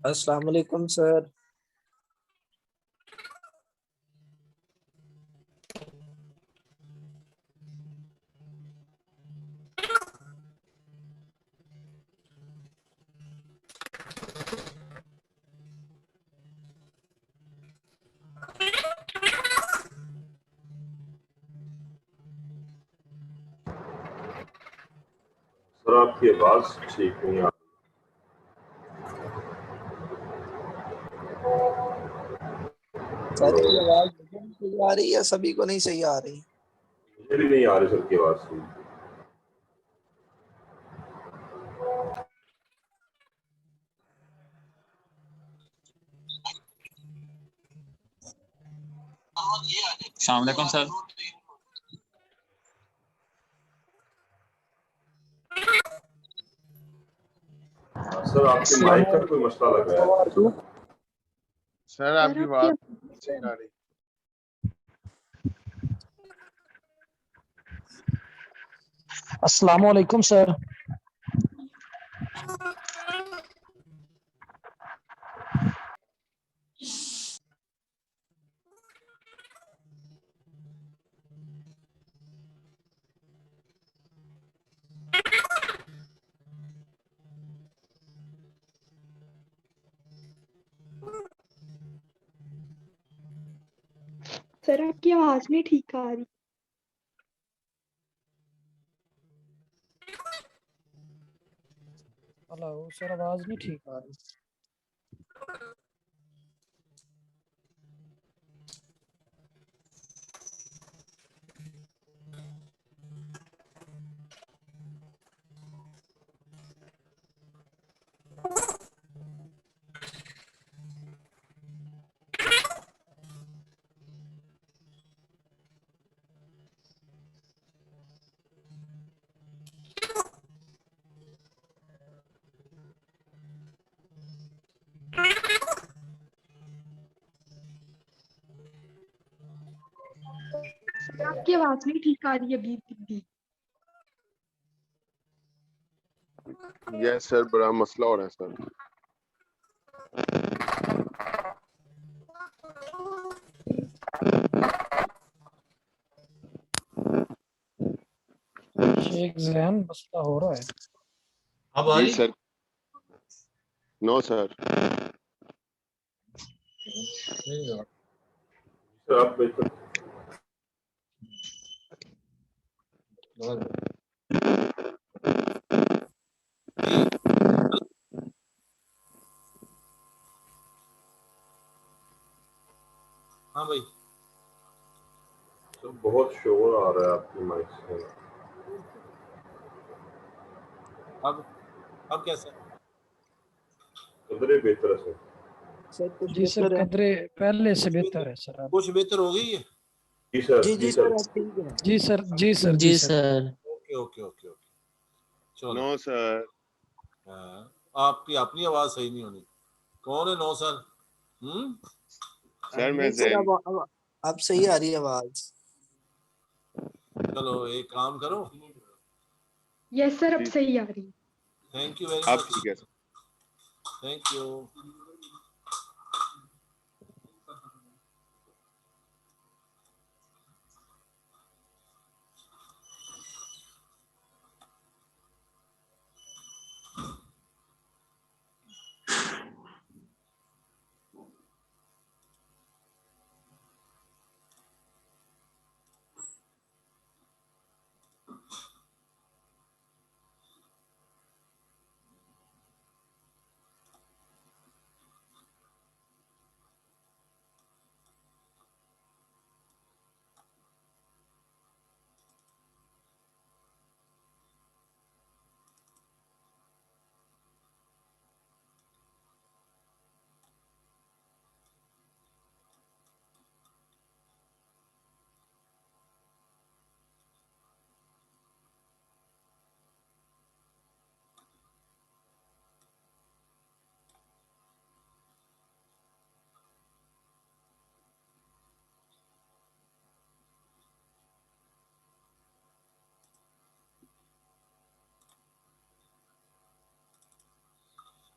अस्सलाम वालेकुम sir. Sir आपकी आवाज ठीक नहीं आ सर की आवाज मुझे नहीं सही आ रही या सभी को नहीं सही आ रही? मुझे भी नहीं आ रही सर की आवाज सुन। अस्सलाम वालेकुम सर। सर आपके माइक का कोई मसला लग रहा है। सर आपकी बात सही आ रही। अस्सलाम वालेकुम सर। सर आपकी आवाज नहीं ठीक आ रही। हेलो सर, आवाज नहीं ठीक आ रही। सर आपकी आवाज नहीं ठीक आ रही अभी भी। यस सर, बड़ा मसला हो रहा है सर। शेख जैन मसला हो रहा है। अब आ जी रही? सर। No sir. सर आप बेहतर हाँ भाई, सर बहुत शोर आ रहा है आपकी माइक से। अब कैसा? कदरे बेहतर है सर। सर कुछ जी सर, बेहतर है। कदरे पहले से बेहतर है सर। अब कुछ बेहतर हो गई है? जी सर, जी जी जी सर। सर, अब ठीक है। जी सर, जी सर, जी sir. Okay okay okay okay, चलो। No sir. हाँ, आपकी अपनी आवाज सही नहीं होनी। कौन है नो सर? सर मैं नहीं सर, जैन। अब सही आ रही है आवाज। चलो एक काम करो। यस सर अब जी सही आ रही। थैंक यू वेरी अब मच। ठीक है सर। Thank you.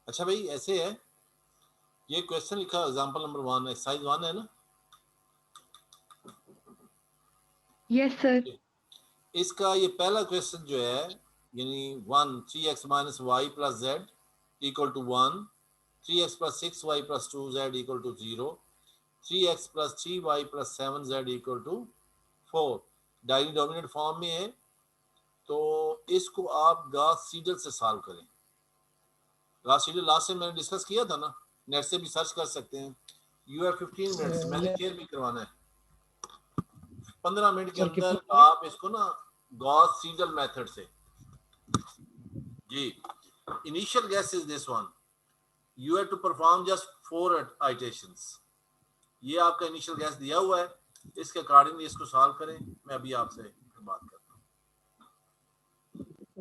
अच्छा भाई, ऐसे है ये क्वेश्चन लिखा एग्जांपल नंबर 1 एक्सरसाइज 1 है ना। Yes sir. इसका ये पहला क्वेश्चन जो है यानी 1 3x minus y plus z equal to 1, 3x plus 6y plus 2z equal to 0, 3x plus 3y plus 7z equal to 4 direct dominate form में है। तो इसको आप गॉस सीडल से सॉल्व करें। गॉस सीडल लास्ट से मैंने डिस्कस किया था ना, नेट से भी सर्च कर सकते हैं। यू हैव 15 मिनट्स, मैंने शेयर भी करवाना है। 15 मिनट के अंदर आप इसको ना गॉस सीडल मेथड से जी। Initial guess is this one, you have to perform just 4 iterations. ये आपका इनिशियल गेस दिया हुआ है, इसके अकॉर्डिंगली इसको सॉल्व करें। मैं अभी आपसे बात करता हूँ।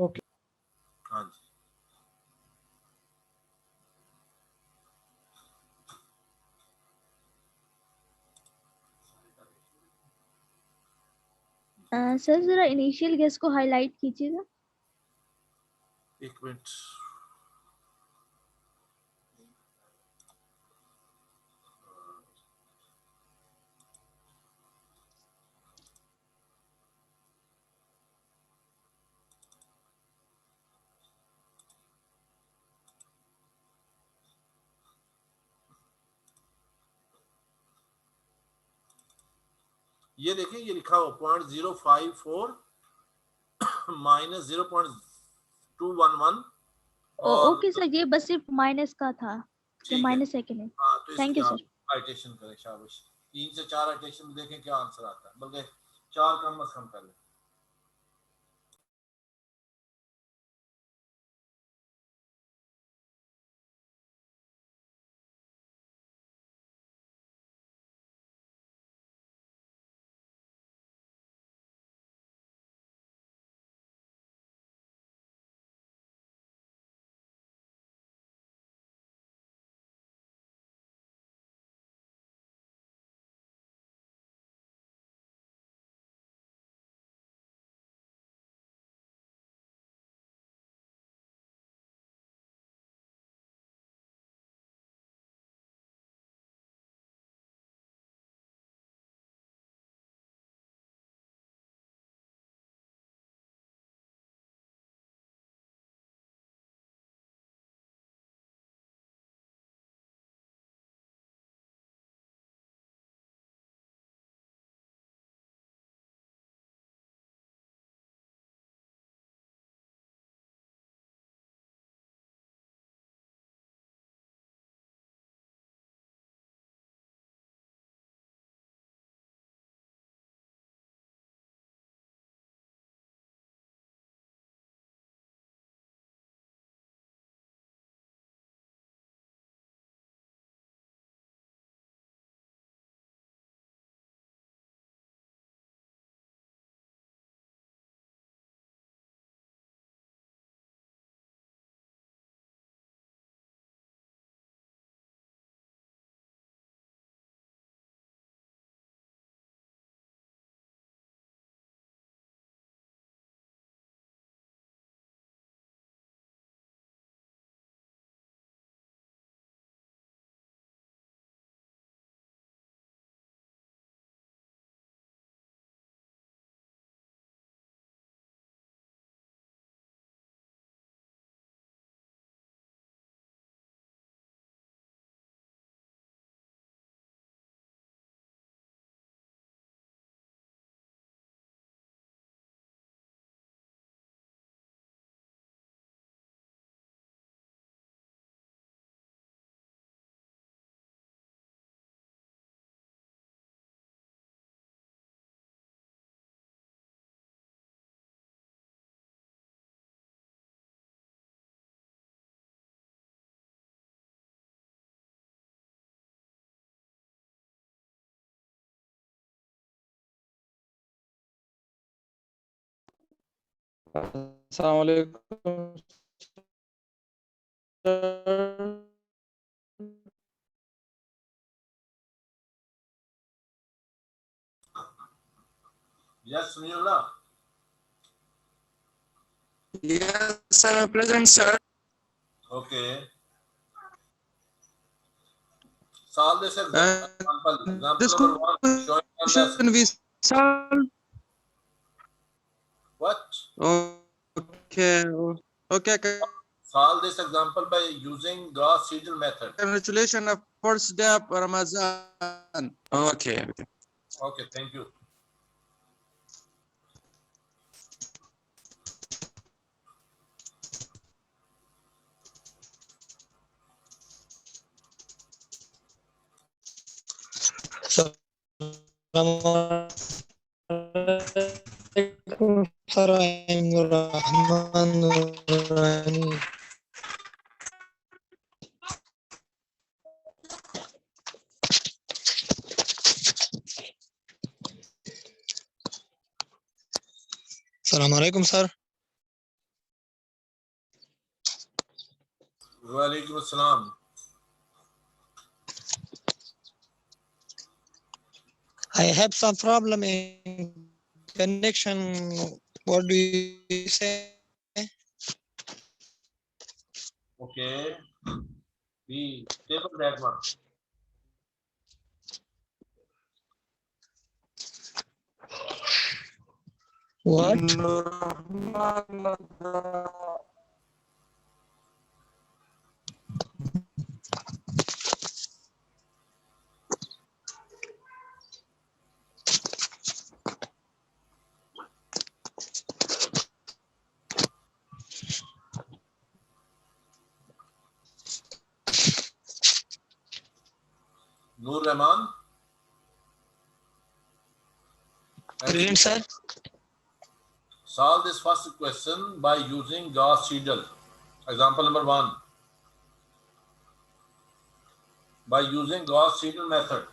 ओके हाँ जी सर जरा इनिशियल गेस को हाईलाइट कीजिएगा। एक मिनट। ये देखें, ये लिखा हुआ 0.054 माइनस 0.211। ओके सर, ये बस सिर्फ माइनस का था, ये माइनस सेकंड है। तो थैंक यू सर। आइटेशन करें, शाबाश। 3 से 4 आइटेशन देखें क्या आंसर आता है, बल्कि 4 कम से कम कर लें। अस्सलाम वालेकुम सर। यस सुनियोला। Yes, sir, present, sir. Okay solve this example. This Example number 1 showing on the question we solve. what? Okay. Okay. Solve this example by using Gauss-Seidel method. Congratulations of first day of Ramadan. Okay. Okay, thank you. Assalamualaikum, sir. Walaikum assalam. I have some problem in connection. What do you say? Okay. We table that one. What? Noor Rahman. Present, sir. Solve this first question by using Gauss-Seidel. Example number 1. By using Gauss-Seidel method.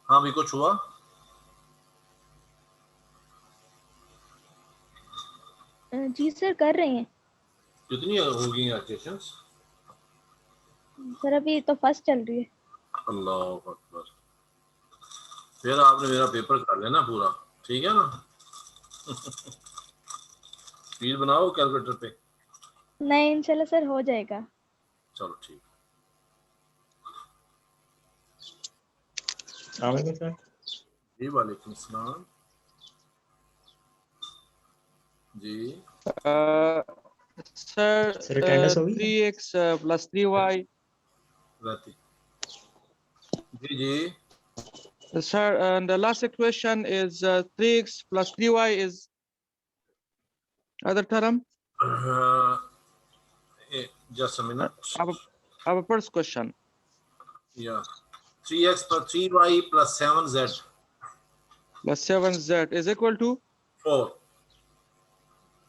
हाँ भी कुछ हुआ? जी sir कर रहे हैं। कितनी होगी applications? Sir अभी तो फर्स्ट चल रही है। अल्लाह अकबर। फिर आपने मेरा पेपर कर लेना पूरा, ठीक है ना? स्पीड बनाओ कैलकुलेटर पे। नहीं इंशाल्लाह सर हो जाएगा। चलो ठीक। सर। जी वालेकुम सलाम जी। Sir, Sir, attendance होगी? 3x plus 3y. रहती जी जी। Sir, and the last equation is 3x plus 3y is other term. Just a minute. Our first question. Yeah. 3x plus 3y plus 7z. Plus 7z is equal to 4.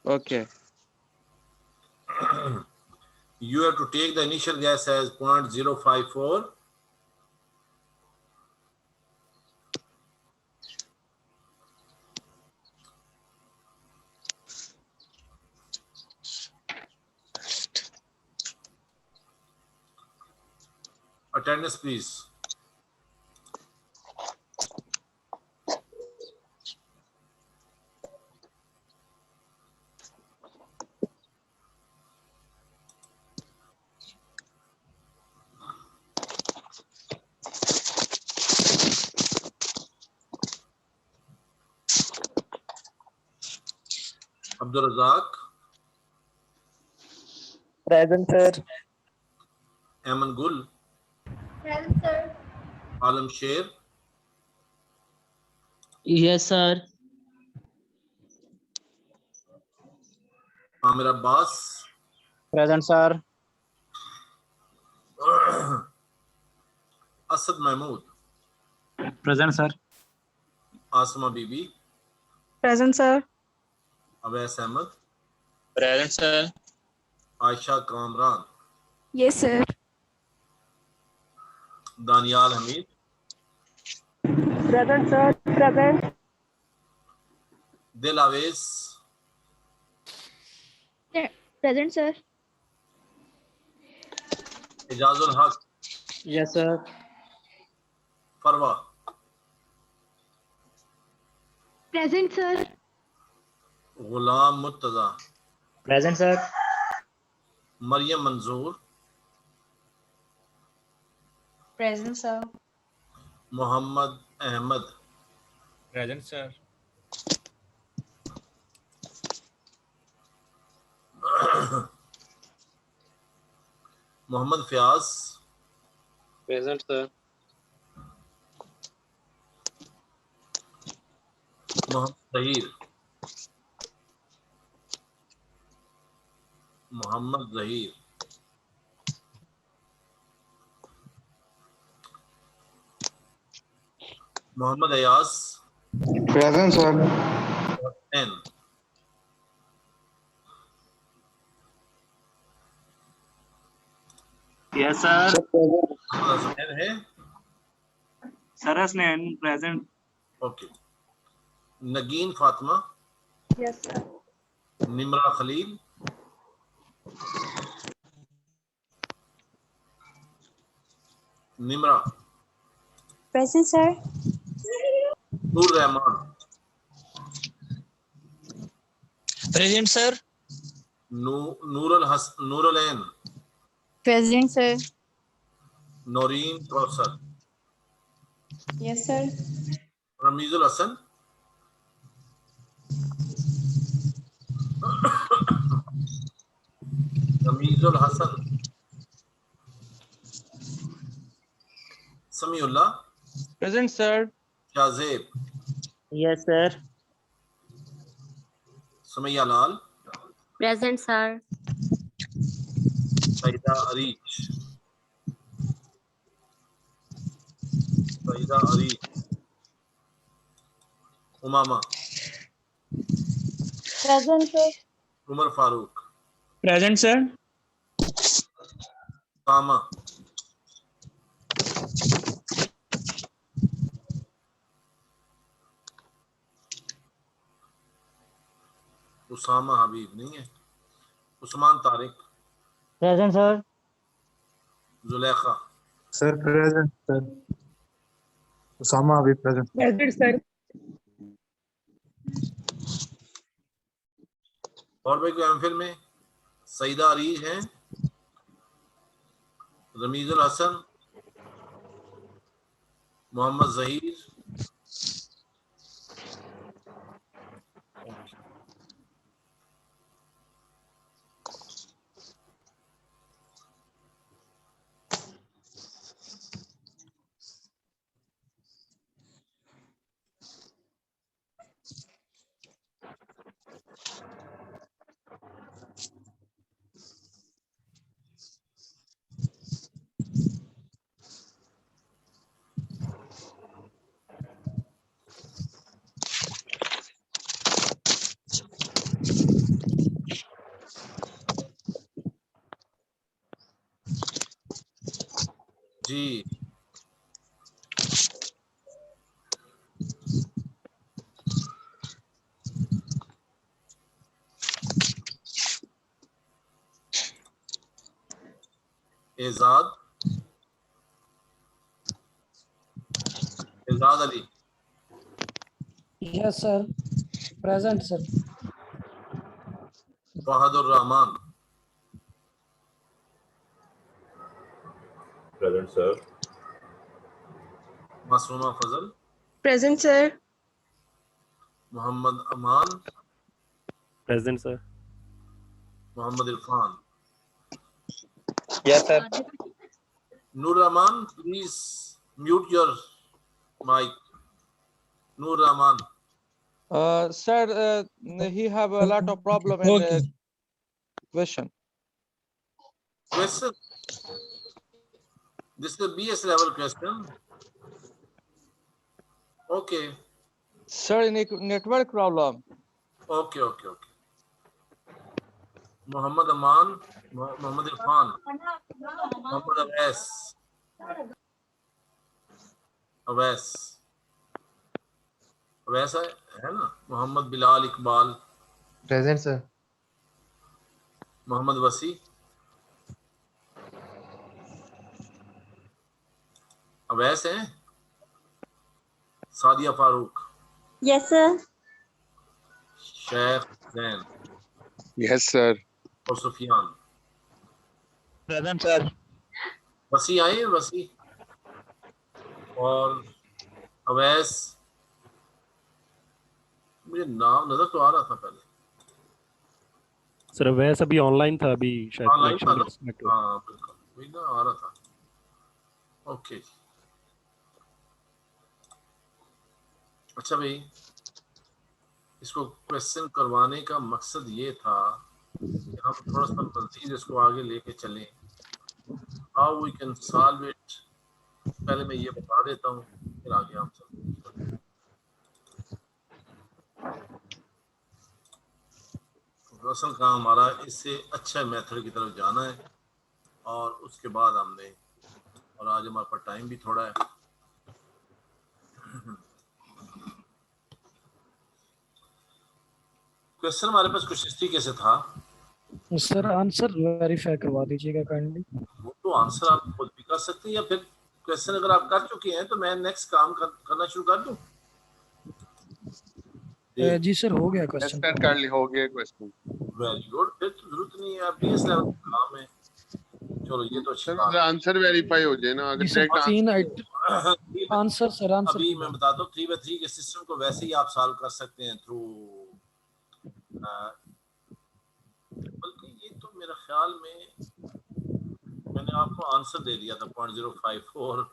Okay. You have to take the initial guess as 0.054. Attendance, please. Abdul Razak. Present, sir. Aman Gul. Present, sir. Alam Sher. Yes, sir. Amir Abbas. Present, sir. Asad Mahmood. Present, sir. Asma Bibi. Present, sir. Awais Ahmed. Present, sir. Aisha Kamran. Yes, sir. Danial Hamid. Present, sir. Present. Dil Awais. Present, sir. Ijazul Haq. Yes, sir. Farwa. Present, sir. Ghulam Murtaza. Present, sir. Maryam Manzoor. Present, sir. Muhammad Ahmed. Present, sir. Muhammad Fiaz. Present, sir. Muhammad Zahir. Muhammad Zahir. Muhammad Ayaz. Present, sir. N. Yes, sir. N है? Sir, Hasnain, present. Okay. Nageen Fatima. Yes, sir. Nimra Khalil. Nimra. Present, sir. Nur Rahman. Present, sir. Noorul Ain. Present, sir. Noreen Kausar. Yes, sir. Ramizul Hassan. Ramizul Hassan. Samiullah. Present, sir. Shazeb. Yes, sir. Sumaya Lal. Present, sir. Saida Arich. Saida Arich. Umama. Present, sir. Umar Farooq. Present, sir. Kama. Usama हबीब नहीं है। Usman Tariq. Present, sir. Zulekha. Sir, present, sir. Usama Habib, present. Present, sir. और भाई कोई MPhil में सईदा अरीज हैं, रमीजुल हसन, मोहम्मद जहीर, जी Ejaz, Ejaz Ali, Yes, sir. Present, sir. Bahadur Rahman, Present, sir. Masuma Fazal, Present, sir. Mohammad Aman, Present, sir. Mohammad Irfan, Yes, sir. Nur Rahman, please mute your mic. Nur Rahman. Sir, he have a lot of problem in the question. Question. This is a BS level question. Okay. Sir, network problem. Okay. Muhammad Aman, Muhammad Irfan, Muhammad Awais है ना? Mohammad Bilal Iqbal, Present, sir. Mohammad वसी, अवैस है, Sadia Farooq, Yes, sir. Sheikh Jain Yes, sir. और Sufiyan. Present, sir. वसी आए, वसी और अवैस, मुझे नाम नजर तो आ रहा था पहले। सर वैसे अभी ऑनलाइन था, अभी शायद ऑनलाइन था कनेक्शन ना? डिस्कनेक्ट हुआ। हाँ बिल्कुल, वही ना आ रहा था। ओके, अच्छा भाई, इसको क्वेश्चन करवाने का मकसद ये था कि हम थोड़ा सा मजीद इसको आगे लेके चलें। How we can solve it, पहले मैं ये बता देता हूँ, फिर आगे हम सब। असल काम हमारा इससे अच्छा मेथड की तरफ जाना है, और उसके बाद हमने, और आज हमारे पास टाइम भी थोड़ा है। क्वेश्चन हमारे पास कुछ इस तरीके से था। सर आंसर वेरीफाई करवा दीजिएगा काइंडली। वो तो आंसर आप खुद भी कर सकते हैं, या फिर क्वेश्चन अगर आप कर चुके हैं तो मैं नेक्स्ट काम करना शुरू कर दूं। जी सर, हो गया क्वेश्चन। सर कर ली, हो गया क्वेश्चन। वेरी गुड, फिर तो जरूरत नहीं है, आप बीएस लेवल का काम है। चलो ये तो अच्छी बात सर आंसर वेरीफाई हो जाए ना, अगर डायरेक्ट आंसर सर आंसर अभी मैं बताता हूँ 3x3 के सिस्टम को वैसे ही आप सॉल्व कर सकते हैं थ्रू, बल्कि ये तो मेरा ख्याल में मैंने आपको आंसर दे दिया था 0.054,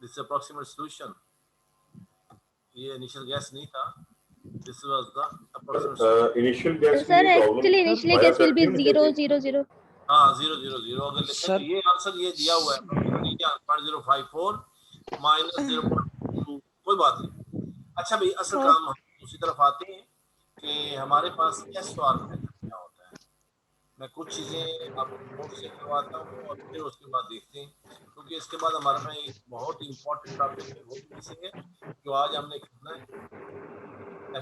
दिस अप्रॉक्सीमेट सॉल्यूशन। ये इनिशियल गैस नहीं था, this was the approximate initial guess sir actually initially guess will be 0 0 0। हाँ 0 0 0 अगर लिखें तो ये आंसर ये दिया हुआ है 0.054 माइनस 0.2, कोई बात नहीं। अच्छा भाई, असल काम हम उसी तरफ आते हैं कि हमारे पास SOR मेथड क्या होता है। मैं कुछ चीज़ें आपको नोट से करवाता हूँ और फिर उसके बाद देखते हैं, क्योंकि इसके बाद हमारे पास एक बहुत इंपॉर्टेंट टॉपिक है, वो भी मिसिंग है, जो आज हमने करना है।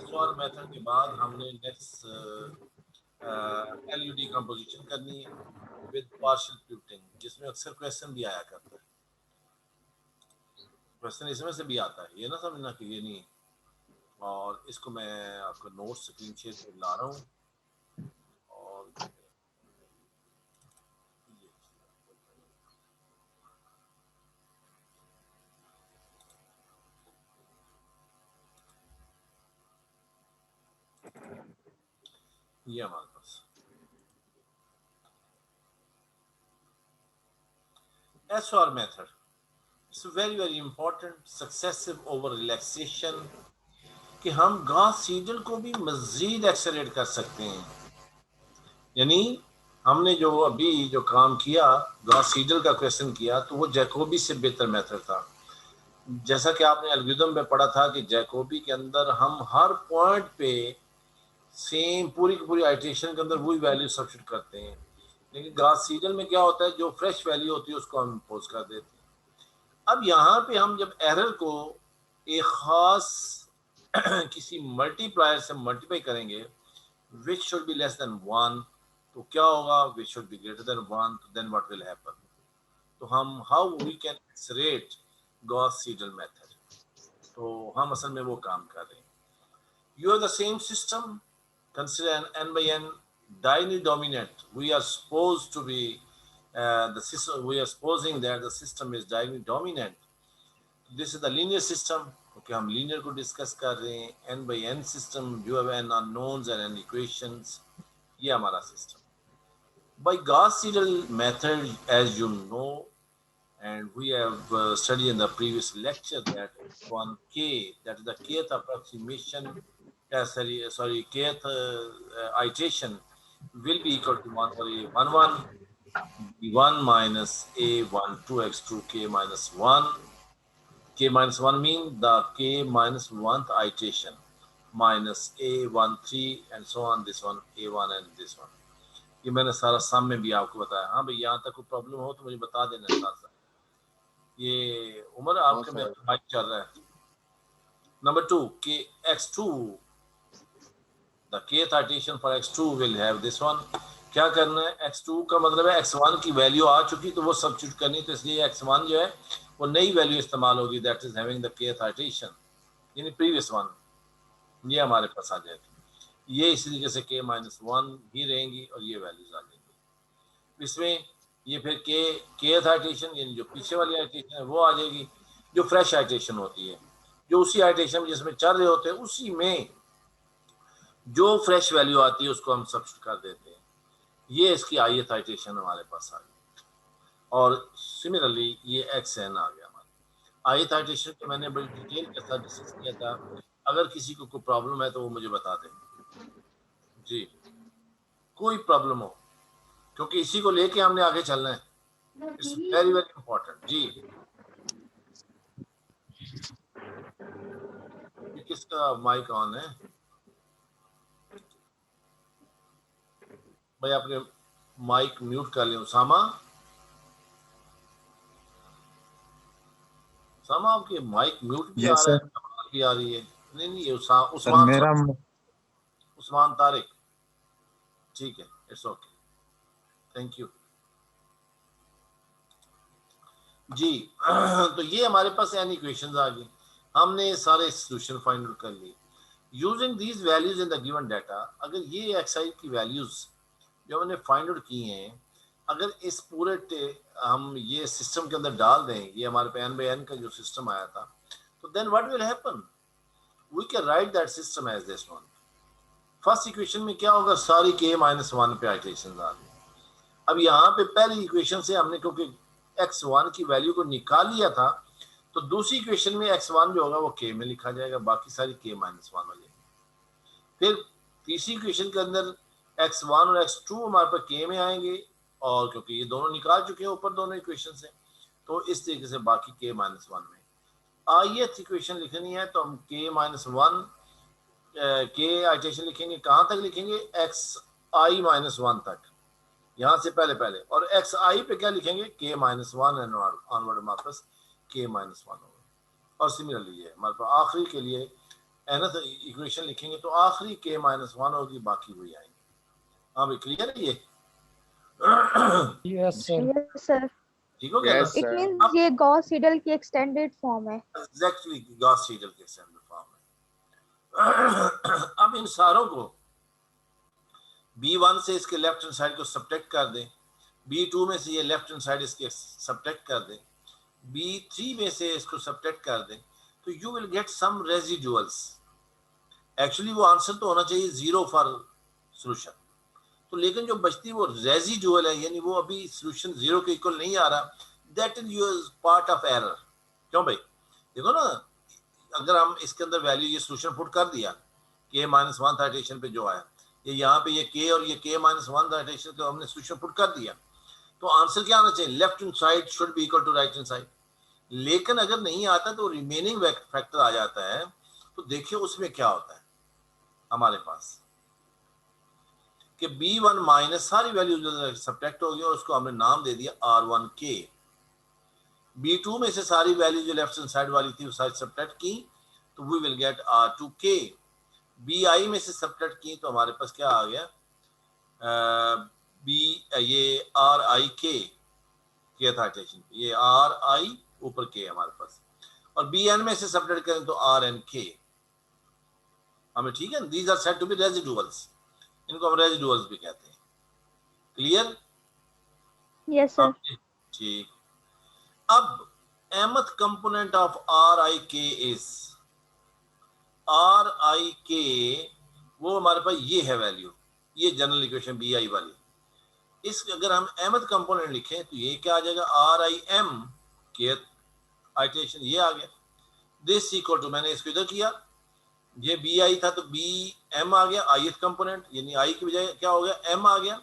SOR मेथड के बाद हमने नेक्स्ट LUD कंपोजिशन करनी है विद पार्शियल प्यूटिंग, जिसमें अक्सर क्वेश्चन भी आया करता है। क्वेश्चन इसमें से भी आता है, ये ना समझना कि ये नहीं। और इसको मैं आपका नोट स्क्रीन शेयर पे ला रहा हूँ, और ये हमारे पास SOR method, it's very important, successive over relaxation, कि हम गॉस सीडल को भी मजीद एक्सेलरेट कर सकते हैं। यानी हमने जो अभी जो काम किया, गॉस सीडल का क्वेश्चन किया, तो वो जैकोबी से बेहतर मेथड था। जैसा कि आपने एल्गोरिथम में पढ़ा था कि जैकोबी के अंदर हम हर पॉइंट पे सेम पूरी की पूरी आइटरेशन के अंदर वही वैल्यू सब्स्टिट्यूट करते हैं, लेकिन गॉस सीडल में क्या होता है, जो फ्रेश वैल्यू होती है उसको हम इम्पोज कर देते हैं। अब यहाँ पे हम जब एरर को एक खास किसी मल्टीप्लायर से मल्टीप्लाई करेंगे, which should be less than 1, तो क्या होगा, which should be greater than 1, तो देन व्हाट विल हैपन। तो हम how we can accelerate Gauss Seidel method, तो हम असल में वो काम कर रहे हैं। You are the same system, consider an n by n diagonally-dominant. We are supposed to be the system. We are supposing that the system is diagonally-dominant. This is the linear system. Okay, हम linear को discuss कर रहे हैं. n by n system. You have n unknowns and n equations. ये हमारा system. By Gauss-Seidel method, as you know, and we have studied in the previous lecture that one k, that is the kth approximation. Kth iteration will be equal to 1 for a11, b1 minus a12 x2 k minus 1. K minus 1 means the k minus 1th iteration minus a13 and so on, this one a1 and this one. ये मैंने सारा सम में भी आपको बताया। हाँ भाई, यहाँ तक कोई प्रॉब्लम हो तो मुझे बता देना साथ साथ। ये उमर आपके में माइक चल रहा है। Number 2, k x2, the kth iteration for x2 will have this one. क्या करना है, x2 का मतलब है x1 की वैल्यू आ चुकी तो वो सब्स्टिट्यूट करनी, तो इसलिए x1 जो है वो नई वैल्यू इस्तेमाल होगी, that is having the kth iteration, यानी प्रीवियस वन, ये हमारे पास आ जाएगी। ये इसी तरीके से k minus 1 ही रहेंगी और ये वैल्यूज आ जाएंगी। इसमें ये फिर kth iteration यानी जो पीछे वाली आइटेशन है वो आ जाएगी, जो फ्रेश आइटेशन होती है, जो उसी आइटेशन में जिसमें चल रहे होते हैं उसी में जो फ्रेश वैल्यू आती है उसको हम सब्स्टिट्यूट कर देते हैं। ये इसकी ith आइटेशन हमारे पास आ गई, और सिमिलरली ये xn आ गया हमारा। ith आइटेशन को मैंने बड़ी डिटेल के साथ डिस्कस किया था, अगर किसी को कोई प्रॉब्लम है तो वो मुझे बता दें जी, कोई प्रॉब्लम हो, क्योंकि इसी को लेके हमने आगे चलना है। इट्स वेरी इंपॉर्टेंट जी। किसका माइक ऑन है भाई, आपने माइक म्यूट कर लिया। उसामा, उसामा आपके माइक म्यूट भी आ रहा है, आवाज भी आ रही है। नहीं ये उस्मान तारिक, ठीक है, इट्स ओके, थैंक यू जी। तो ये हमारे पास एन इक्वेशंस आ गई, हमने सारे सॉल्यूशन फाइंड आउट कर लिए using these values in the given data. अगर ये एक्सआई की वैल्यूज जो हमने फाइंड आउट की हैं, अगर इस पूरे हम ये सिस्टम के अंदर डाल दें, ये हमारे पे n by n का जो सिस्टम आया था, तो then what will happen, we can write that system as this one. First equation में क्या होगा, सारी k minus 1 पे आइटरेशंस आ गई। अब यहाँ पे पहली इक्वेशन से हमने क्योंकि x1 की वैल्यू को निकाल लिया था, तो दूसरी इक्वेशन में x1 जो होगा वो k में लिखा जाएगा, बाकी सारी k minus 1 हो जाएगी। फिर तीसरी इक्वेशन के अंदर x1 और x2 हमारे पास k में आएंगे, और क्योंकि ये दोनों निकाल चुके हैं ऊपर दोनों इक्वेशन से, तो इस तरीके से बाकी k minus 1 में ith इक्वेशन लिखनी है, तो हम k minus 1 k आइटेशन लिखेंगे, कहाँ तक लिखेंगे, xi minus 1 तक, यहाँ से पहले, और xi पे क्या लिखेंगे, k minus 1 एंड ऑनवर्ड हमारे पास k minus 1 होगा। और सिमिलरली ये हमारे पास आखिरी के लिए nth इक्वेशन लिखेंगे, तो आखिरी k minus 1 होगी, बाकी वही आएंगे। हाँ भाई, क्लियर है ये? Yes sir. Yes sir. ठीक हो गया? इट मींस ये गॉस सीडल की एक्सटेंडेड फॉर्म है। एग्जैक्टली, गॉस सीडल की एक्सटेंडेड फॉर्म है। अब इन सारों को B1 से इसके लेफ्ट हैंड साइड को सब्ट्रैक्ट कर दें, B2 में से ये लेफ्ट हैंड साइड इसके सब्ट्रैक्ट कर दें, B3 में से इसको सब्ट्रैक्ट कर दें, तो you will get some residuals. Actually वो आंसर तो होना चाहिए 0 फॉर सोल्यूशन। तो लेकिन जो बचती वो रेजिडुअल है, यानी वो अभी सोल्यूशन 0 के इक्वल नहीं आ रहा, that is your part of error. क्यों भाई? देखो ना, अगर हम इसके अंदर वैल्यू ये सोल्यूशन पुट कर दिया k माइनस 1 था इटरेशन पे जो आया, ये यहाँ पे ये k और ये k माइनस 1 था इटरेशन को हमने सोल्यूशन पुट कर दिया, तो आंसर क्या आना चाहिए? Left hand side should be equal to right hand side. लेकिन अगर नहीं आता तो रिमेनिंग फैक्टर आ जाता है। तो देखिए उसमें क्या होता है हमारे पास कि b1 माइनस सारी वैल्यू सब्ट्रैक्ट हो गई और उसको हमने नाम दे दिया r1k। b2 में से सारी वैल्यू जो लेफ्ट हैंड साइड वाली थी वो सारी सब्ट्रैक्ट की, तो we will get r2k। bi में से सब्ट्रैक्ट की तो हमारे पास क्या आ गया? ये rik किया था टेंशन, ये ri ऊपर k हमारे पास, और bn में से सब्ट्रैक्ट करें तो rnk हमें, ठीक है। These are said to be residuals, इनको हम रेजिडुअल्स भी कहते हैं। क्लियर? Yes sir. ठीक। अब mth component of rik is rik, वो हमारे पास ये है वैल्यू, ये जनरल इक्वेशन bi वाली। इस अगर हम mth कंपोनेंट लिखें तो ये क्या आ जाएगा? rim के आइटरेशन ये आ गया। दिस इक्वल टू, मैंने इसको इधर किया, ये bi था तो bm आ गया ith कंपोनेंट, यानी i की बजाय क्या हो गया? m आ गया।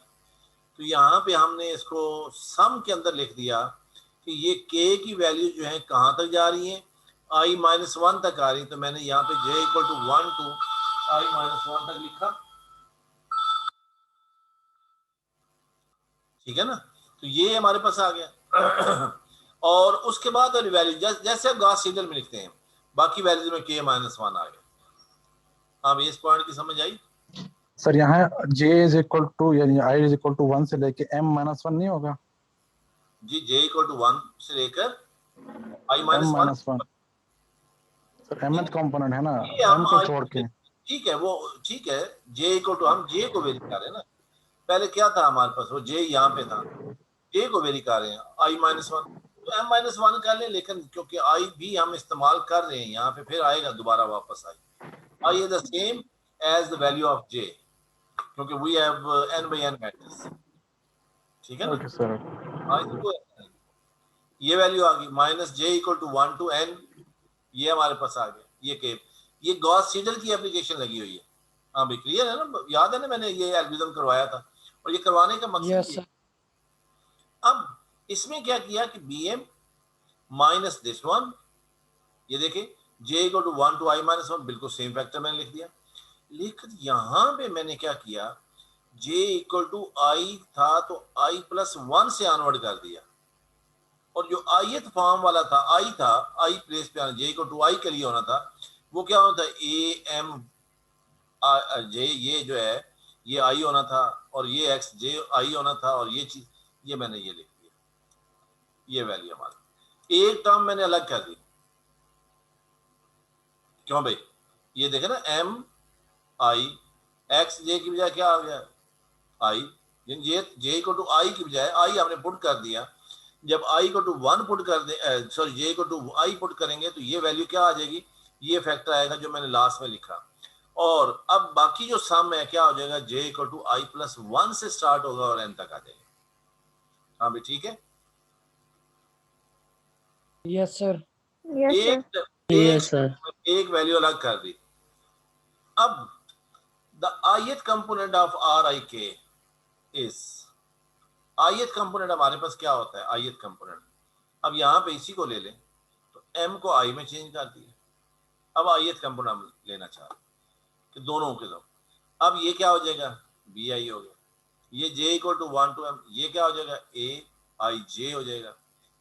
तो यहाँ पे हमने इसको सम के अंदर लिख दिया कि ये k की वैल्यू जो है कहाँ तक जा रही है? i माइनस 1 तक आ रही है। तो मैंने यहाँ पे j equal to 1 to i minus 1 तक लिखा, ठीक है ना। तो ये हमारे पास आ गया। और उसके बाद वाली वैल्यू जैसे गॉस सीडल में लिखते हैं, बाकी वैल्यूज में k माइनस 1 आ गया। हाँ, इस पॉइंट की समझ आई? सर यहाँ j इज इक्वल टू यानी i इज इक्वल टू 1 से लेके m माइनस 1 नहीं होगा? जी, j इक्वल टू 1 से लेकर i m minus 1। Sir mth component है ना, ये हम m को छोड़ के। ठीक है, वो ठीक है, j इक्वल टू, हम j को वेरी कर रहे हैं ना। पहले क्या था हमारे पास? वो j यहाँ पे था, j को वेरी कर रहे हैं i माइनस 1, तो m माइनस 1 कर लें। लेकिन क्योंकि i भी हम इस्तेमाल कर रहे हैं यहाँ पे, फिर आएगा दोबारा वापस i is the same as the value of j, क्योंकि we have n by n matrix, ठीक है ना। Okay sir. ये वैल्यू आ गई minus j equal to 1 to n, ये हमारे पास आ गया। ये के ये गॉस सीडल की एप्लीकेशन लगी हुई है। हाँ भाई, क्लियर है ना? याद है ना, मैंने ये एल्गोरिथम करवाया था और ये करवाने का मकसद यस सर। अब इसमें क्या किया कि bm माइनस दिस वन, ये देखें j equal to 1 to i minus 1, बिल्कुल सेम फैक्टर मैंने लिख दिया। लेकिन यहाँ पे मैंने क्या किया, j इक्वल टू i था तो i प्लस 1 से ऑनवर्ड कर दिया, और जो ith फॉर्म वाला था i था, i प्लेस पे आना, j इक्वल टू i के लिए होना था, वो क्या होता है? a m j, ये जो है ये i होना था, और ये x j i होना था, और ये चीज ये मैंने ये लिख दिया, ये वैल्यू हमारा एक टर्म मैंने अलग कर दी। क्यों भाई? ये देखे ना, m i x j की बजाय क्या आ गया? i, j को टू i की बजाय i हमने पुट कर दिया। जब i को टू 1 पुट कर दे, सॉरी j को टू i पुट करेंगे तो ये वैल्यू क्या आ जाएगी? ये फैक्टर आएगा जो मैंने लास्ट में लिखा। और अब बाकी जो सम है क्या हो जाएगा? j equal to i plus 1 से स्टार्ट होगा और n तक आ जाएगा। हाँ भाई, ठीक है। Yes sir. एक वैल्यू अलग कर दी। अब the ith component of rik is, ith component हमारे पास क्या होता है? ith कंपोनेंट, अब यहाँ पे इसी को ले लें तो m को i में चेंज कर दिए। अब ith कंपोनेंट हम लेना चाह रहे कि दोनों के दो, अब ये क्या हो जाएगा? bi हो गया। ये j equal to 1 to m, ये क्या हो जाएगा? a i j हो जाएगा।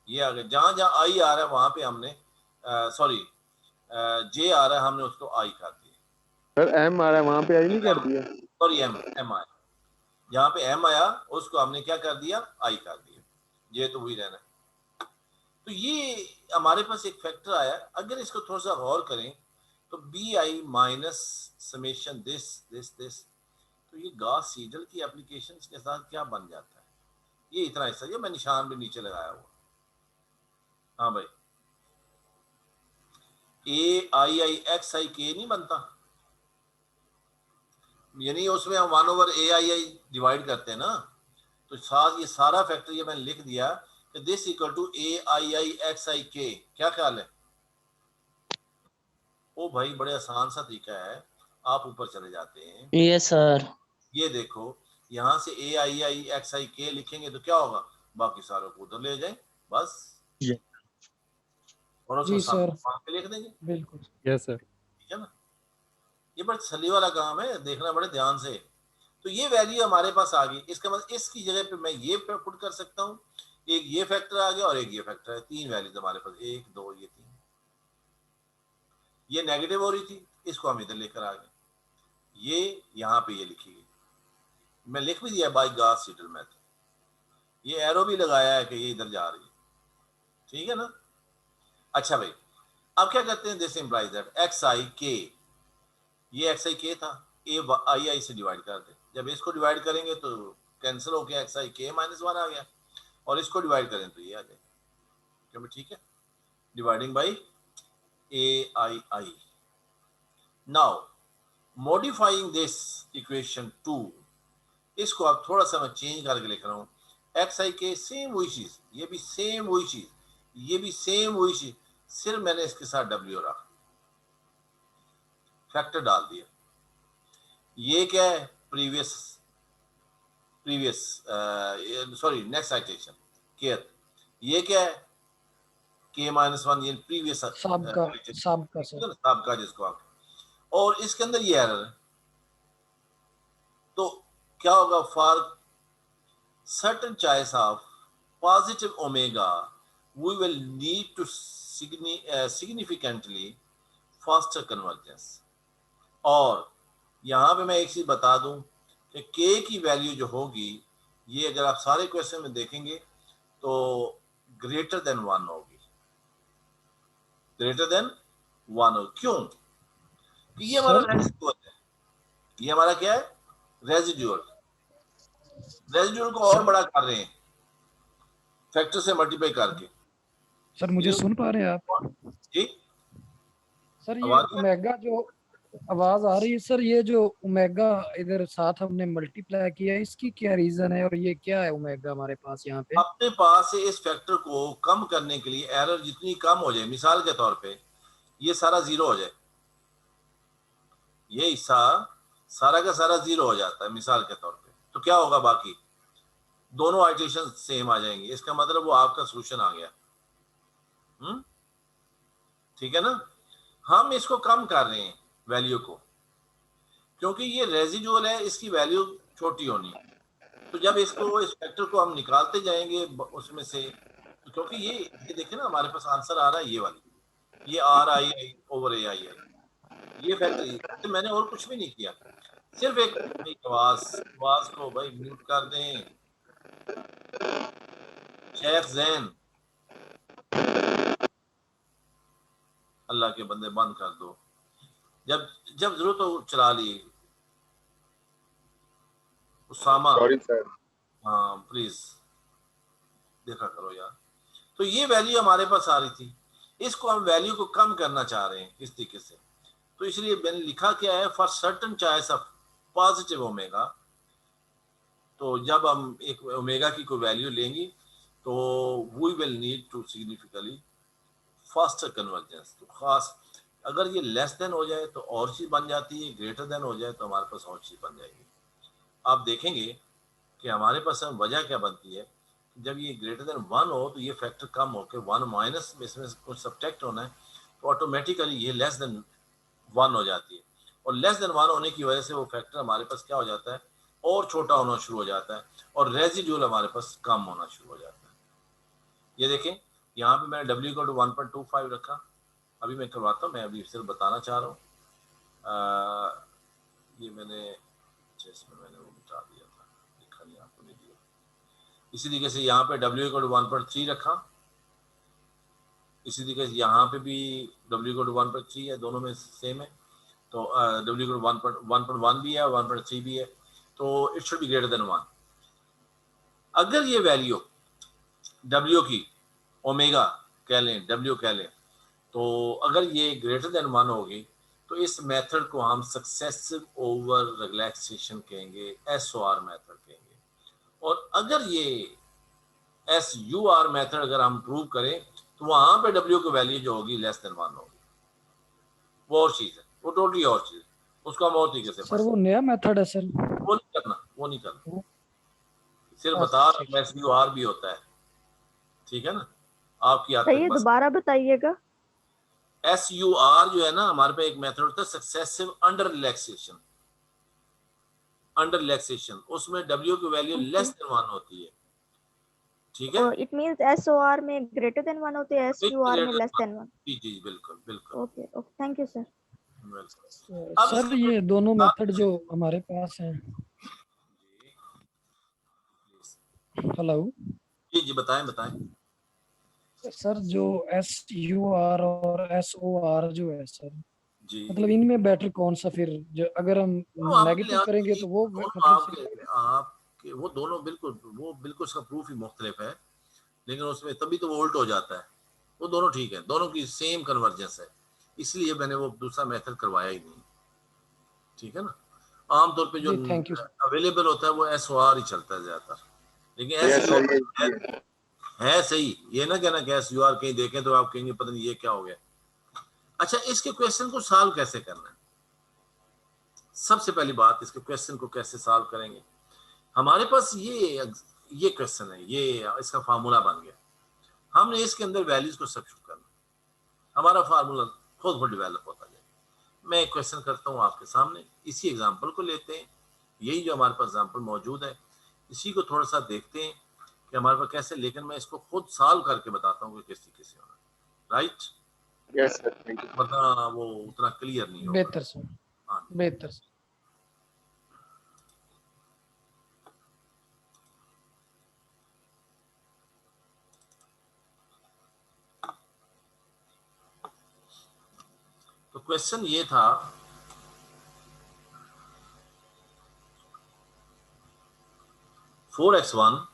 ये आ गया, जहां जहां i आ रहा है वहां पे हमने सॉरी j आ रहा है, हमने उसको i कर दिया। सर m आ रहा है वहां पे i नहीं कर दिया? सॉरी m आया, जहां पे m आया उसको हमने क्या कर दिया? i कर दिया। ये तो वही रहना है। तो ये हमारे पास एक फैक्टर आया, अगर इसको थोड़ा सा गौर करें तो bi minus summation this this this, तो ये गॉस सीडल की एप्लीकेशंस के साथ क्या बन जाता है? ये इतना हिस्सा, ये मैं निशान भी नीचे लगाया हुआ। हाँ भाई, a i i x i k नहीं बनता। यानी उसमें हम 1/ai डिवाइड करते हैं ना, तो साथ ये सारा फैक्टर ये मैंने लिख दिया कि दिस इक्वल टू AIIXIK। क्या ख्याल है? ओ भाई बड़े आसान सा तरीका है, आप ऊपर चले जाते हैं। Yes sir. ये देखो यहाँ से AIIXIK लिखेंगे तो क्या होगा, बाकी सारों को उधर ले जाएं बस, और उसको जी सर, वहां पे लिख देंगे। बिल्कुल। Yes sir. ठीक है ना, ये बड़ा तसल्ली वाला काम है, देखना बड़े ध्यान से। तो ये वैल्यू हमारे पास आ गई, इसका मतलब इसकी जगह पे मैं ये पुट कर सकता हूँ, एक ये फैक्टर आ गया और एक ये फैक्टर है, 3 वैल्यूज हमारे पास, 1 2 ये 3। ये नेगेटिव हो रही थी, इसको हम इधर लेकर आ गए, ये यहाँ पे ये लिखी गई, मैं लिख भी दिया बाय गॉस सीडल मेथड, ये एरो भी लगाया है कि ये इधर जा रही है। ठीक है ना। अच्छा भाई, अब क्या करते हैं, दिस इंप्लाइज दैट XIK, ये XIK था, AI से डिवाइड कर दे। जब इसको डिवाइड करेंगे तो कैंसिल होके XIK -1 आ गया, और इसको डिवाइड करें तो ये आ जाएगा। क्या भाई ठीक है, dividing by AII। Now modifying this equation 2, इसको अब थोड़ा सा मैं चेंज करके लिख रहा हूँ। XIK सेम वही चीज, ये भी सेम वही चीज, ये भी सेम वही चीज, सिर्फ मैंने इसके साथ W रखा, फैक्टर डाल दिया। ये क्या है, previous sorry next citation care, ये क्या है K-1, ये प्रीवियस साबका जिसको आप, और इसके अंदर ये एरर है। तो क्या होगा, for certain choice of positive omega we will need to significantly faster convergence। और यहाँ पे मैं एक चीज बता दूं कि k की वैल्यू जो होगी, ये अगर आप सारे क्वेश्चन में देखेंगे तो ग्रेटर देन 1 होगी, ग्रेटर देन 1 होगी। क्यों? कि ये हमारा रेजिड्यूअल है, ये हमारा क्या है, रेजिड्यूअल। रेजिड्यूअल को और बड़ा कर रहे हैं फैक्टर से मल्टीप्लाई करके। सर मुझे सुन पा रहे हैं आप? जी सर, ये ओमेगा जो आवाज आ रही है सर, ये जो ओमेगा इधर साथ हमने मल्टीप्लाई किया है, इसकी क्या रीजन है और ये क्या है ओमेगा हमारे पास यहाँ पे? अपने पास से इस फैक्टर को कम करने के लिए, एरर जितनी कम हो जाए, मिसाल के तौर पे ये सारा 0 हो जाए, ये हिस्सा सारा का सारा 0 हो जाता है मिसाल के तौर पे, तो क्या होगा, बाकी दोनों आइटरेशन सेम आ जाएंगे, इसका मतलब वो आपका सोल्यूशन आ गया। ठीक है ना। हम इसको कम कर रहे हैं वैल्यू को, क्योंकि ये रेजिडुअल है, इसकी वैल्यू छोटी होनी है। तो जब इसको, इस फैक्टर को हम निकालते जाएंगे उसमें से, तो क्योंकि ये देखें ना, हमारे पास आंसर आ रहा है ये वाली, ये RI/AI, ये फैक्टर, तो मैंने और कुछ भी नहीं किया, सिर्फ एक आवाज को भाई म्यूट कर दें। शेख जैन, अल्लाह के बंदे बंद कर दो, जब जरूरत हो चला ली। उसामा, सॉरी सर, हाँ प्लीज देखा करो यार। तो ये वैल्यू हमारे पास आ रही थी, इसको हम वैल्यू को कम करना चाह रहे हैं इस तरीके से, तो इसलिए मैंने लिखा क्या है, for certain choice of positive omega. तो जब हम एक ओमेगा की कोई वैल्यू लेंगे तो we will need to significantly faster convergence. तो खास अगर ये लेस देन हो जाए तो और चीज बन जाती है, ग्रेटर देन हो जाए तो हमारे पास और चीज बन जाएगी। आप देखेंगे कि हमारे पास वजह क्या बनती है, जब ये ग्रेटर देन 1 हो तो ये फैक्टर कम होकर 1 माइनस में इसमें कुछ सब्ट्रैक्ट होना है, तो ऑटोमेटिकली ये लेस देन 1 हो जाती है, और लेस देन 1 होने की वजह से वो फैक्टर हमारे पास क्या हो जाता है, और छोटा होना शुरू हो जाता है, और रेजिड्यूल हमारे पास कम होना शुरू हो जाता है। ये देखें यहाँ पे मैंने W को 1.25 रखा, अभी मैं करवाता हूँ, मैं अभी सिर्फ बताना चाह रहा हूँ। ये मैंने इसमें मैंने वो मिटा दिया था, लिखा नहीं आपको नहीं दिया। इसी तरीके से यहाँ पे W को 1.3 रखा, इसी तरीके से यहाँ पे भी W को 1.3 है, दोनों में सेम है, तो W को 1.1 भी है, 1.3 भी है, तो it should be greater than 1। अगर ये वैल्यू W की ओमेगा कह लें, W कह लें, तो अगर ये ग्रेटर देन 1 होगी तो इस मेथड को हम सक्सेसिव ओवर रिलैक्सेशन कहेंगे, SOR मेथड कहेंगे। और अगर ये SUR मेथड अगर हम प्रूव करें तो वहां पे W की वैल्यू जो होगी लेस देन 1 होगी। वो और चीज है, वो टोटली और चीज है, उसको हम और तरीके से सर वो नया मेथड है सर। वो नहीं करना, सिर्फ बता रहा SUR भी होता है, ठीक है ना, आपकी याद सही है, दोबारा बताइएगा। SUR जो है ना, हमारे पे एक मेथड होता है successive under relaxation, under relaxation, उसमें W की वैल्यू लेस देन 1 होती है, ठीक है। इट मींस SOR में ग्रेटर देन 1 होते हैं, SUR में लेस देन 1। जी जी बिल्कुल बिल्कुल। Okay okay, thank you sir. Sir ये दोनों मेथड जो हमारे पास हैं। हेलो जी जी बताएं बताएं। सर जो SUR और SOR जो है सर, जी मतलब इनमें बेटर कौन सा फिर, जो अगर हम नेगेटिव करेंगे तो वो मतलब आपके वो दोनों बिल्कुल उसका प्रूफ ही मुख्तलिफ है, लेकिन उसमें तभी तो वो उल्ट हो जाता है। वो दोनों ठीक है, दोनों की सेम कन्वर्जेंस है, इसलिए मैंने वो दूसरा मेथड करवाया ही नहीं, ठीक है ना। आमतौर पे जो अवेलेबल होता है वो SOR ही चलता है ज्यादातर, लेकिन SUR है सही। ये ना कहना कि SUR कहीं देखें तो आप कहेंगे पता नहीं ये क्या हो गया। अच्छा, इसके क्वेश्चन को सॉल्व कैसे करना है? सबसे पहली बात, इसके क्वेश्चन को कैसे सॉल्व करेंगे? हमारे पास ये क्वेश्चन है, ये इसका फार्मूला बन गया, हमने इसके अंदर वैल्यूज को सब्स्टिट्यूट करना, हमारा फार्मूला खुद डेवलप होता जाए। मैं एक क्वेश्चन करता हूँ आपके सामने, इसी एग्जांपल को लेते हैं, यही जो हमारे पास एग्जांपल मौजूद है, इसी को थोड़ा सा देखते हैं कि हमारे पास कैसे, लेकिन मैं इसको खुद सॉल्व करके बताता हूँ कि किस तरीके से होना, right? Yes sir, thank you. वरना वो उतना क्लियर नहीं होगा। बेहतर सर, बेहतर सर। तो क्वेश्चन ये था, फोर एक्स वन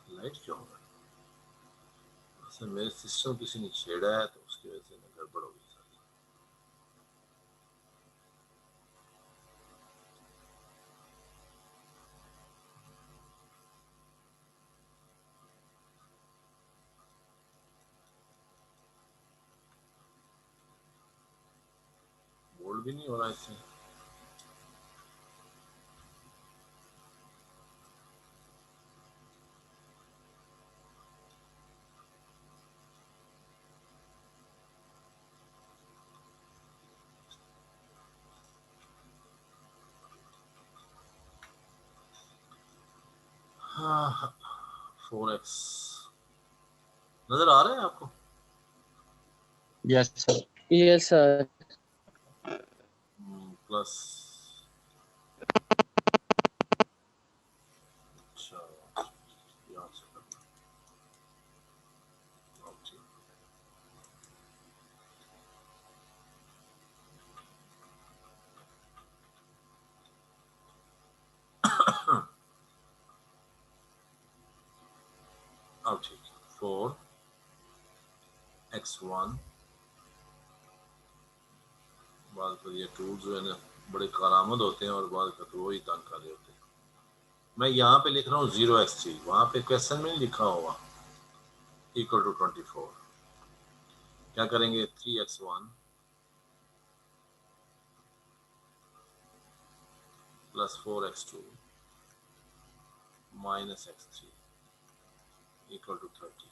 लाइट क्यों होगा? अच्छा, मेरे सिस्टम किसी ने छेड़ा है तो उसकी वजह से गड़बड़ हो गई। बोल्ड भी नहीं हो रहा इससे। हाँ, 4x नजर आ रहा है आपको? Yes sir. Yes sir. Plus, अच्छा यहाँ से करना, ओके। अब ठीक है, 4x1, बाद पर ये टूल जो है ना बड़े कारामद होते हैं और बाद का तो वही तंग कर रहे होते हैं। मैं यहाँ पे लिख रहा हूँ 0x3, वहाँ पे क्वेश्चन में लिखा होगा इक्वल टू 24। क्या करेंगे? 3x1 plus 4x2 minus x3 equal to 30।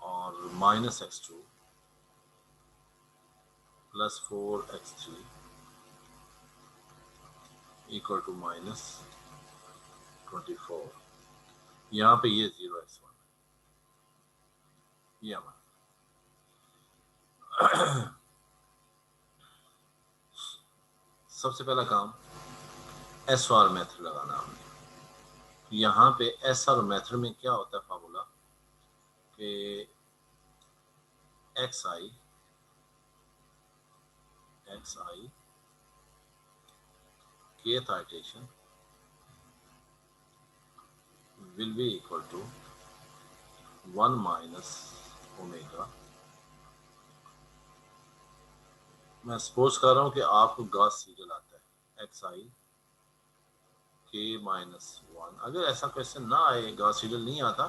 और minus x2 plus 4x3 equal to minus 24। यहाँ पे ये 0x1 ये हमारा सबसे पहला काम एस आर मेथड लगाना हमने। यहाँ पे एस आर मेथड में क्या होता है फार्मूला कि xi kth iteration will be equal to 1 minus omega। मैं सपोज कर रहा हूँ कि आपको गॉस सीडल आता है xi k माइनस 1। अगर ऐसा क्वेश्चन ना आए, गॉस सीडल नहीं आता,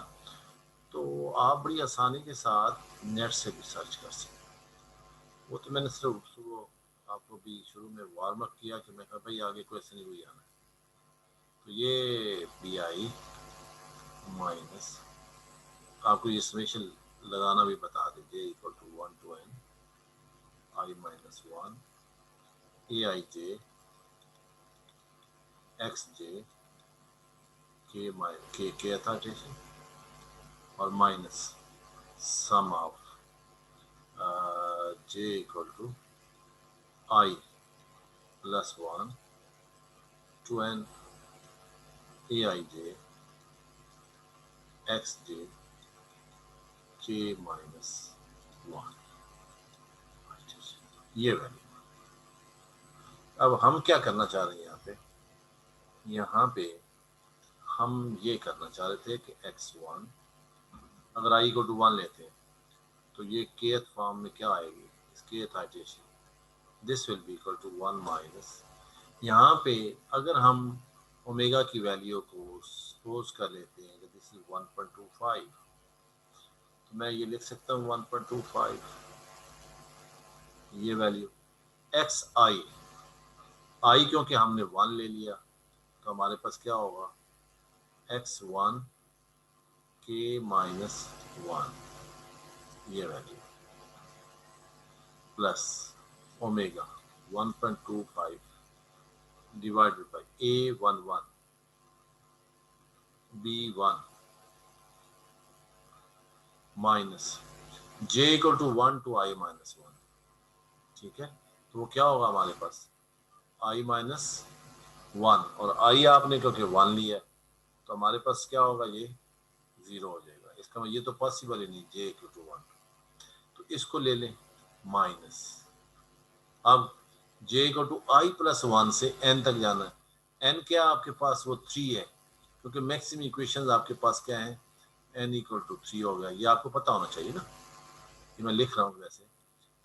तो आप बड़ी आसानी के साथ नेट से भी सर्च कर सकते हैं। वो तो मैंने सिर्फ आपको भी शुरू में वार्म अप किया कि मैं कहा भाई आगे क्वेश्चन ही वही आना है। तो ये बी आई माइनस, आपको ये समेशन लगाना भी बता दीजिए, equal to 1 to n i minus 1 a i j x j k अथाटेशन और minus sum of j equal to i plus 1 to n a i j x j k minus 1। ये value. अब हम क्या करना चाह रहे हैं यहाँ पे हम ये करना चाह रहे थे कि x1 अगर i को टू 1 लेते हैं तो ये kth फॉर्म में क्या आएगी, kth iteration this will be equal to 1 minus. यहाँ पे अगर हम ओमेगा की वैल्यू को सपोज कर लेते हैं कि दिस इज 1.25, तो मैं ये लिख सकता हूँ 1.25 ये वैल्यू xi i क्योंकि हमने 1 ले लिया तो हमारे पास क्या होगा x1 k माइनस 1 ये value plus omega 1.25 divided by a11 b1 minus j equal to 1 to i minus 1। ठीक है, तो वो क्या होगा हमारे पास i माइनस 1 और i आपने क्योंकि 1 लिया तो हमारे पास क्या होगा, ये 0 हो जाएगा। इसका ये तो पॉसिबल ही नहीं, j इक्वल टू 1, तो इसको ले लें माइनस। अब j equal to i plus 1 से n तक जाना है। n क्या आपके पास, वो 3 है, क्योंकि मैक्सिमम इक्वेशंस आपके पास क्या है, n इक्वल टू 3 हो गया। ये आपको पता होना चाहिए ना, ये मैं लिख रहा हूँ वैसे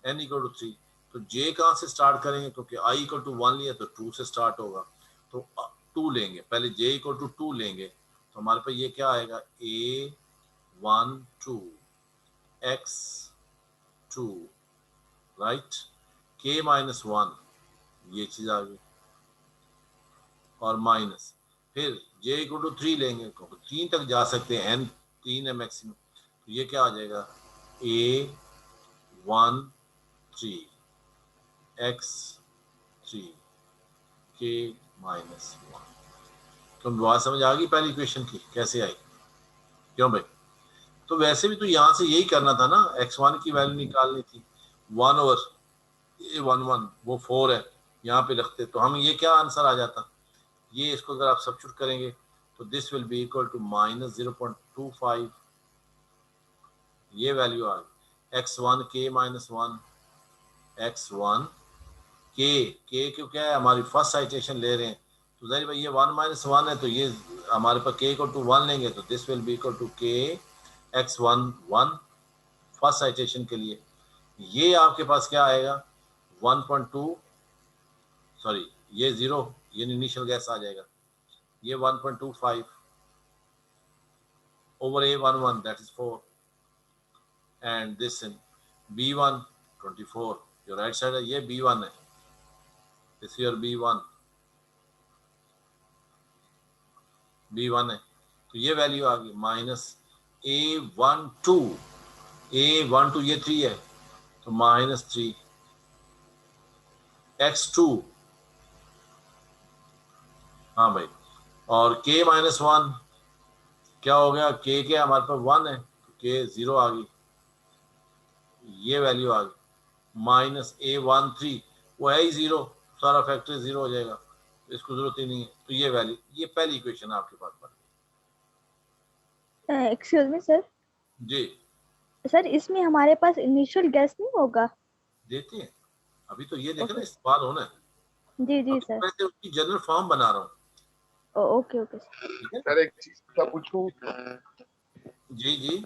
n इक्वल टू 3। तो j कहाँ से स्टार्ट करेंगे, क्योंकि i इक्वल टू 1 लिया तो 2 से स्टार्ट होगा, तो 2 लेंगे पहले, j इक्वल टू 2 लेंगे तो हमारे पास ये क्या आएगा a12 x2 right, k minus 1 ये चीज आ गई और माइनस फिर j इक्वल टू 3 लेंगे क्योंकि 3 तक जा सकते हैं, n 3 है मैक्सिमम, तो ये क्या आ जाएगा a13 x3 k माइनस 1। तो बात समझ आ गई पहली इक्वेशन की कैसे आई, क्यों भाई? तो वैसे भी तो यहाँ से यही करना था ना, x1 की वैल्यू निकालनी थी, 1 ओवर a11 वो 4 है, यहाँ पे रखते तो हम ये क्या आंसर आ जाता, ये इसको अगर आप सब्स्टिट्यूट करेंगे तो this will be equal to minus 0.25 ये वैल्यू आ गई। x1 k minus 1 x1 k क्यों क्या है, हमारी फर्स्ट साइटेशन ले रहे हैं तो जाहिर भाई ये 1 माइनस 1 है, तो ये हमारे पास k इक्वल टू 1 लेंगे तो this will be equal to k x1 1 first iteration के लिए। ये आपके पास क्या आएगा 1.2 सॉरी ये 0 ये इनिशियल गैस आ जाएगा, ये 1.25 over a11 that is 4 and this in b1 24 your right side है, ये b1 है, this your b1 है, तो ये वैल्यू आ गई माइनस a12 A1 2 ये 3 है तो -3 x2, हाँ भाई, और k -1 क्या हो गया, k क्या हमारे पास 1 है तो k 0 आ गई, ये वैल्यू आ गई -A13 वो है ही 0, सारा फैक्टर 0 हो जाएगा तो इसको जरूरत ही नहीं है, तो ये वैल्यू, ये पहली इक्वेशन आपके पास पड़ गई। एक्सक्यूज मी सर, जी सर इसमें हमारे पास इनिशियल गैस नहीं होगा? देते हैं, अभी तो ये देखो ना इस्तेमाल होना है। जी जी सर। मैं उसकी जनरल फॉर्म बना रहा हूँ। ओके ओके सर एक चीज का पूछूं? जी जी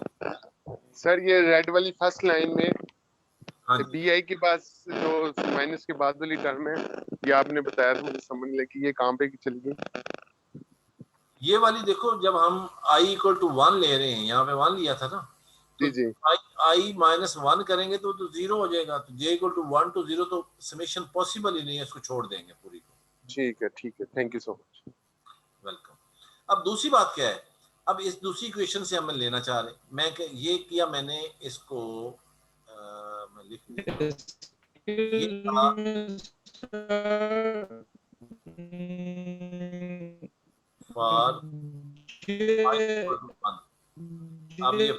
सर ये रेड वाली फर्स्ट लाइन में हाँ बी आई के पास जो माइनस के बाद वाली टर्म है, ये आपने बताया था, मुझे समझ नहीं लगी ये कहाँ पे की चली गई? ये वाली देखो, जब हम i = 1 ले रहे हैं, यहाँ पे 1 लिया था ना, जी जी, i -1 करेंगे तो 0 हो जाएगा, तो j = 1 to 0 तो समेशन पॉसिबल ही नहीं है, इसको छोड़ देंगे पूरी को। ठीक है, thank you so much, welcome. अब दूसरी बात क्या है, अब इस दूसरी इक्वेशन से हम लेना चाह रहे हैं, मैं ये किया मैंने इसको मैं लिख फॉर अब ये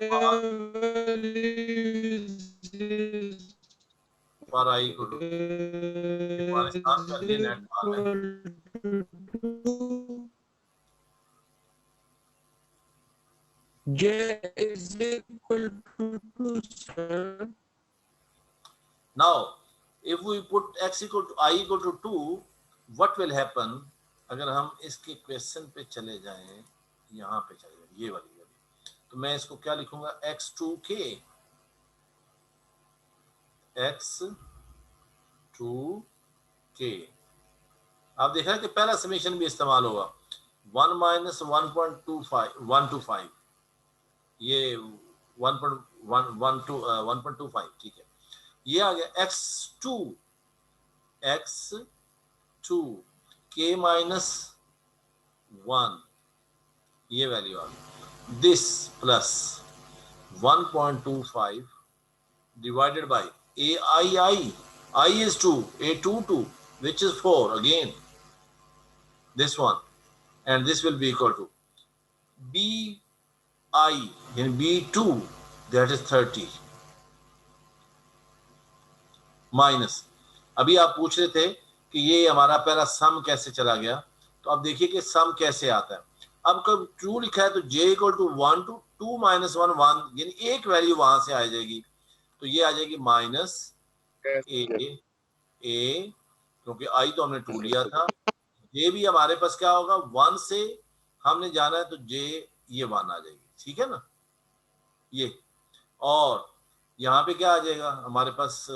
for i = J is equal to 2, sir. Now, if we put x = I = 2, what will happen? अगर हम इसके क्वेश्चन पे चले जाएं, यहाँ पे चले जाएं, ये वाली तो मैं इसको क्या लिखूंगा, x2k, x2k। आप देख रहे हैं कि पहला समेशन भी इस्तेमाल होगा, 1 - 1.25 ये 1.25 ठीक है, ये आ गया x2 k -1, ये वैल्यू आ गई, this plus 1.25 divided by I is 2, A22 which is 4 again, this one, and this will be equal to BI in B2, that is 30 minus, अभी आप पूछ रहे थे कि ये हमारा पहला सम कैसे चला गया, तो अब देखिए कि सम कैसे आता है। अब कब ट्रू लिखा है तो j = 1 to 2 - 1 1, यानी एक वैल्यू वहां से आ जाएगी, तो ये आ जाएगी -a, क्योंकि i तो हमने 2 लिया था, j भी हमारे पास क्या होगा, 1 से हमने जाना है तो j ये 1 आ जाएगी, ठीक है ना ये, और यहाँ पे क्या आ जाएगा हमारे पास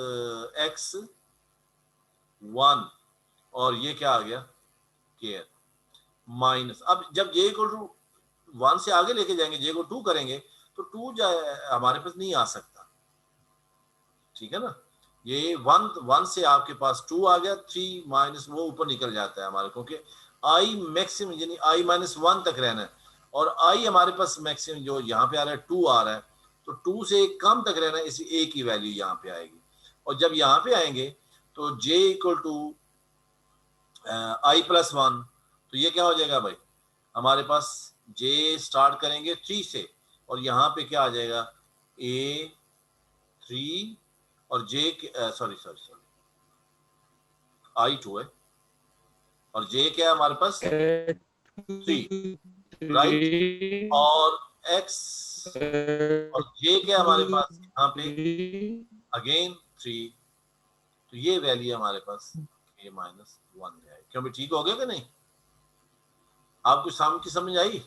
x1, और ये क्या आ गया k माइनस, अब जब j = 1 से आगे लेके जाएंगे, j को 2 करेंगे तो 2 हमारे पास नहीं आ सकता, ठीक है ना, ये 1 से आपके पास 2 आ गया, 3 माइनस वो ऊपर निकल जाता है हमारे, क्योंकि i मैक्सिमम यानी i -1 तक रहना है, और i हमारे पास मैक्सिमम जो यहाँ पे आ रहा है 2 आ रहा है, तो 2 से कम तक रहना है, इसी a की वैल्यू यहाँ पे आएगी, और जब यहाँ पे आएंगे तो j = i + 1, तो ये क्या हो जाएगा भाई, हमारे पास j स्टार्ट करेंगे 3 से, और यहाँ पे क्या आ जाएगा A3, और j सॉरी i2 है, और j क्या है हमारे पास 3, राइट, और x और j क्या है हमारे पास यहाँ पे अगेन 3, तो ये वैल्यू हमारे पास k - 1 है। क्यों भी ठीक हो गया कि नहीं, आपको सम की समझ आई,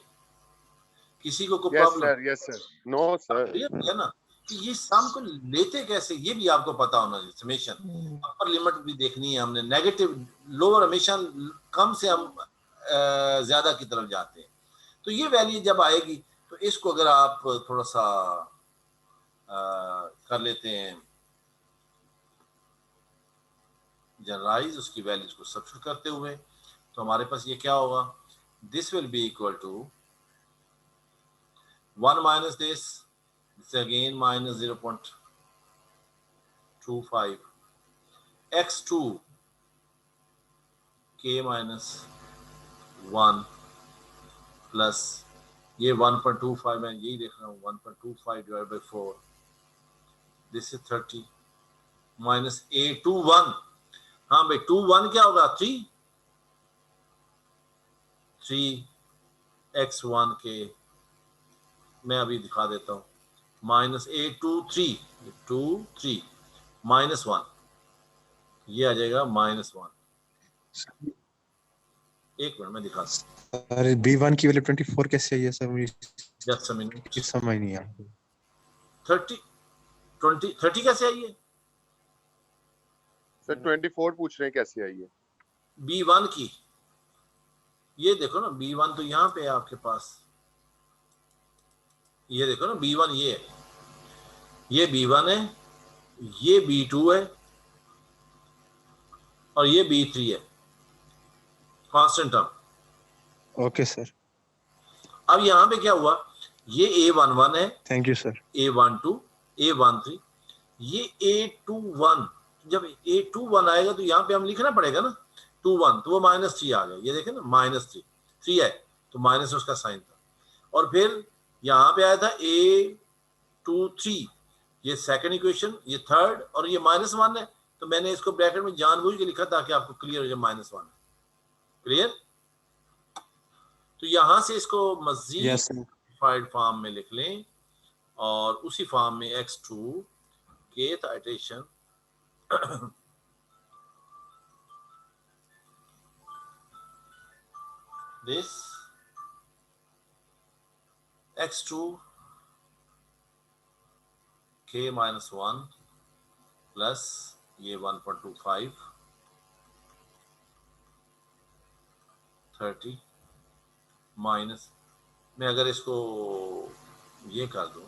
किसी को कोई problem? Yes sir, no sir, है ना, कि ये सम को लेते कैसे, ये भी आपको पता होना चाहिए, समेशन अपर लिमिट भी देखनी है हमने, नेगेटिव लोअर हमेशा कम से हम ज्यादा की तरफ जाते हैं, तो ये वैल्यू जब आएगी तो इसको अगर आप थोड़ा सा कर लेते हैं जनरलाइज, उसकी वैल्यूज को सब्स्टिट्यूट करते हुए, तो हमारे पास ये क्या होगा, this will be equal to 1 - this It's again minus 0.25. x2 k minus 1 plus ये 1.25 मैं यही देख रहा हूँ 1.25 divide by 4 this is 30 minus a21 हाँ भाई 21 क्या होगा 3x1 के मैं अभी दिखा देता हूँ माइनस a23 माइनस 1 ये आ जाएगा -1 एक मिनट में दिखा अरे b1 की वैल्यू 24 कैसे आई है सर मुझे जस्ट अ मिनट कुछ समझ नहीं आया 30 कैसे आई है सर 24 पूछ रहे हैं कैसे आई है b1 की ये देखो ना b1 तो यहाँ पे है आपके पास ये देखो ना b1 ये है ये b1 है ये b2 है और ये b3 है कांस्टेंट टर्म ओके सर अब यहाँ पे क्या हुआ ये a11 है thank you sir a12 a13 ये a21 जब a21 आएगा तो यहाँ पे हम लिखना पड़ेगा ना 21 तो वो -3 आ गया ये देखें ना -3 है तो माइनस उसका साइन था और फिर यहाँ पे आया था a23 ये सेकंड इक्वेशन ये थर्ड और ये -1 है तो मैंने इसको ब्रैकेट में जानबूझ के लिखा ताकि आपको क्लियर हो जाए -1 है क्लियर तो यहां से इसको मजीद सिंपलीफाइड फॉर्म में लिख लें और उसी फॉर्म में x2 kth iteration this x2 k minus 1 plus ये 1.25 30 माइनस मैं अगर इसको ये कर दूं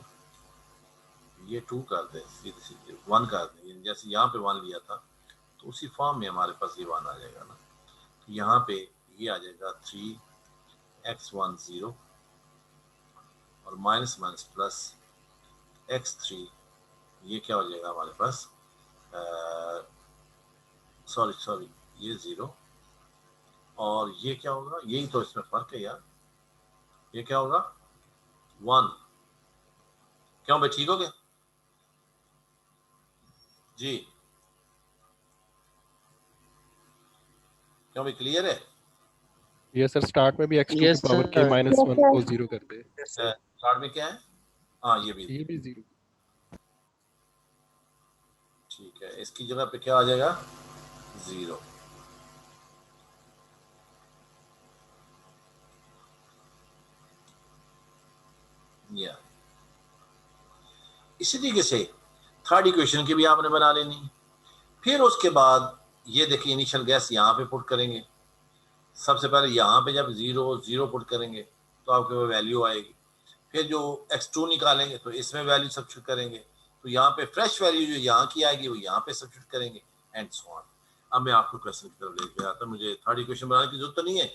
ये 2 कर दें सीधे सीधे 1 कर दें जैसे यहाँ पे 1 लिया था तो उसी फॉर्म में हमारे पास ये 1 आ जाएगा ना तो यहाँ पे ये आ जाएगा 3x10 और माइनस माइनस प्लस x3 ये क्या हो जाएगा हमारे पास सॉरी ये 0 और ये क्या होगा यही तो इसमें फर्क है यार ये क्या होगा 1 क्यों भाई ठीक हो गया जी क्यों भाई क्लियर है ये सर स्टार्ट में भी x2 की पावर k -1 को 0 कर दे स्टार्ट में क्या है हाँ ये भी 0 ठीक है इसकी जगह पे क्या आ जाएगा 0 या इसी तरीके से थर्ड इक्वेशन की भी आपने बना लेनी फिर उसके बाद ये देखिए इनिशियल गैस यहाँ पे पुट करेंगे सबसे पहले यहाँ पे जब 0 पुट करेंगे तो आपके वो वैल्यू आएगी फिर जो x2 निकालेंगे तो इसमें वैल्यू सब्स्टिट्यूट करेंगे तो यहाँ पे फ्रेश वैल्यू जो यहाँ की आएगी वो यहाँ पे सब्स्टिट्यूट करेंगे एंड सो ऑन अब मैं आपको क्वेश्चन की तरफ लेके आता मुझे थर्ड इक्वेशन बनाने की जरूरत तो नहीं है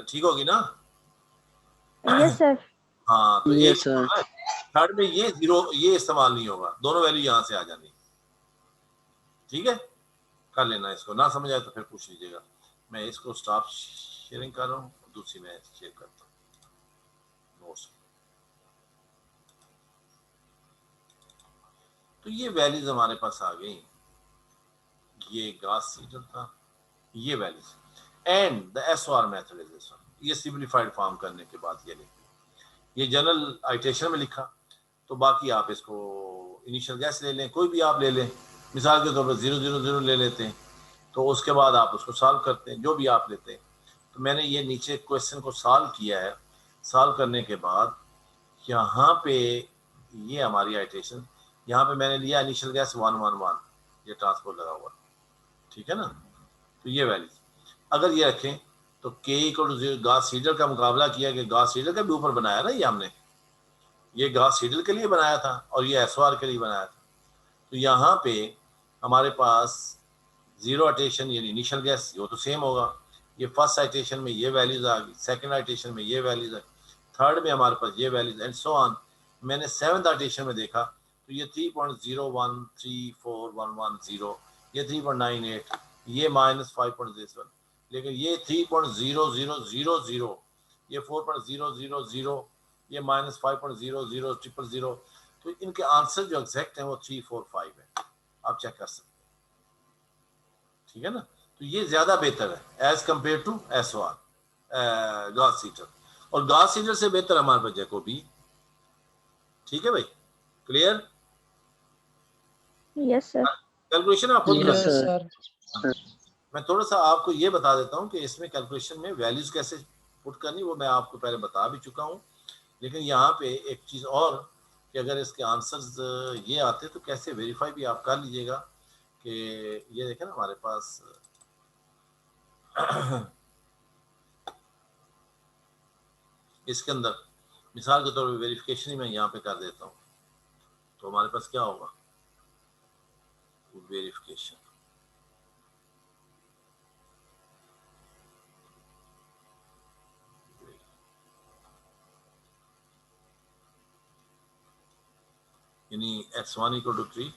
ठीक होगी ना यस सर हाँ तो ये थर्ड में ये 0 ये इस्तेमाल नहीं होगा दोनों वैल्यू यहाँ से आ जानी ठीक है कर लेना इसको ना समझ आए तो फिर पूछ लीजिएगा मैं इसको स्टॉप शेयरिंग कर रहा हूँ दूसरी मैं शेयर करता हूँ नोट्स तो ये वैल्यूज हमारे पास आ गई ये गॉस सीडल था ये values and the SOR method is this one ये सिंपलीफाइड फॉर्म करने के बाद ये लिखा ये जनरल आइटेशन में लिखा तो बाकी आप इसको इनिशियल गैस ले लें कोई भी आप ले लें मिसाल के तौर पर 000 ले लेते हैं तो उसके बाद आप उसको सॉल्व करते हैं जो भी आप लेते हैं तो मैंने ये नीचे क्वेश्चन को सॉल्व किया है सॉल्व करने के बाद यहाँ पे ये हमारी आइटेशन यहाँ पे मैंने लिया इनिशियल गैस 111 ये ट्रांसपोर्ट लगा हुआ ठीक है ना तो ये वैल्यू अगर ये रखें तो k = 0 गॉस सीडल का मुकाबला किया कि गॉस सीडल का भी ऊपर बनाया ना ये हमने ये गॉस सीडल के लिए बनाया था और ये एसओआर के लिए बनाया था तो यहाँ पे हमारे पास 0 आइटेशन यानी इनिशियल गैस वो तो सेम होगा ये फर्स्ट आइटेशन में ये वैल्यूज आ गई सेकंड आइटेशन में ये वैल्यूज आ गई थर्ड में हमारे पास ये वैल्यूज एंड सो ऑन मैंने 7th आर्टेशन में देखा तो ये 3.01341110, ये 3.98, ये -5.07, लेकिन ये 3.0000, ये 4.000, ये -5.00000, तो इनके आंसर जो एग्जैक्ट हैं वो 345 है। आप चेक कर सकते हैं, ठीक है ना। तो ये ज्यादा बेहतर है as compare to SOR Gauss Seidel, और गॉस सीडर से बेहतर हमारे पास जैकोबी। ठीक है भाई, क्लियर? Yes sir. कैलकुलेशन आप खुद कर यस सकते हैं। सर। मैं थोड़ा सा आपको ये बता देता हूँ कि इसमें कैलकुलेशन में वैल्यूज कैसे पुट करनी, वो मैं आपको पहले बता भी चुका हूँ। लेकिन यहाँ पे एक चीज़ और कि अगर इसके आंसर्स ये आते तो कैसे वेरीफाई भी आप कर लीजिएगा कि ये देखें ना हमारे पास इसके अंदर मिसाल के तौर पे वेरिफिकेशन ही मैं यहाँ पे कर देता हूँ, तो हमारे पास क्या होगा, वेरिफिकेशन। यानी x1 equal to 3,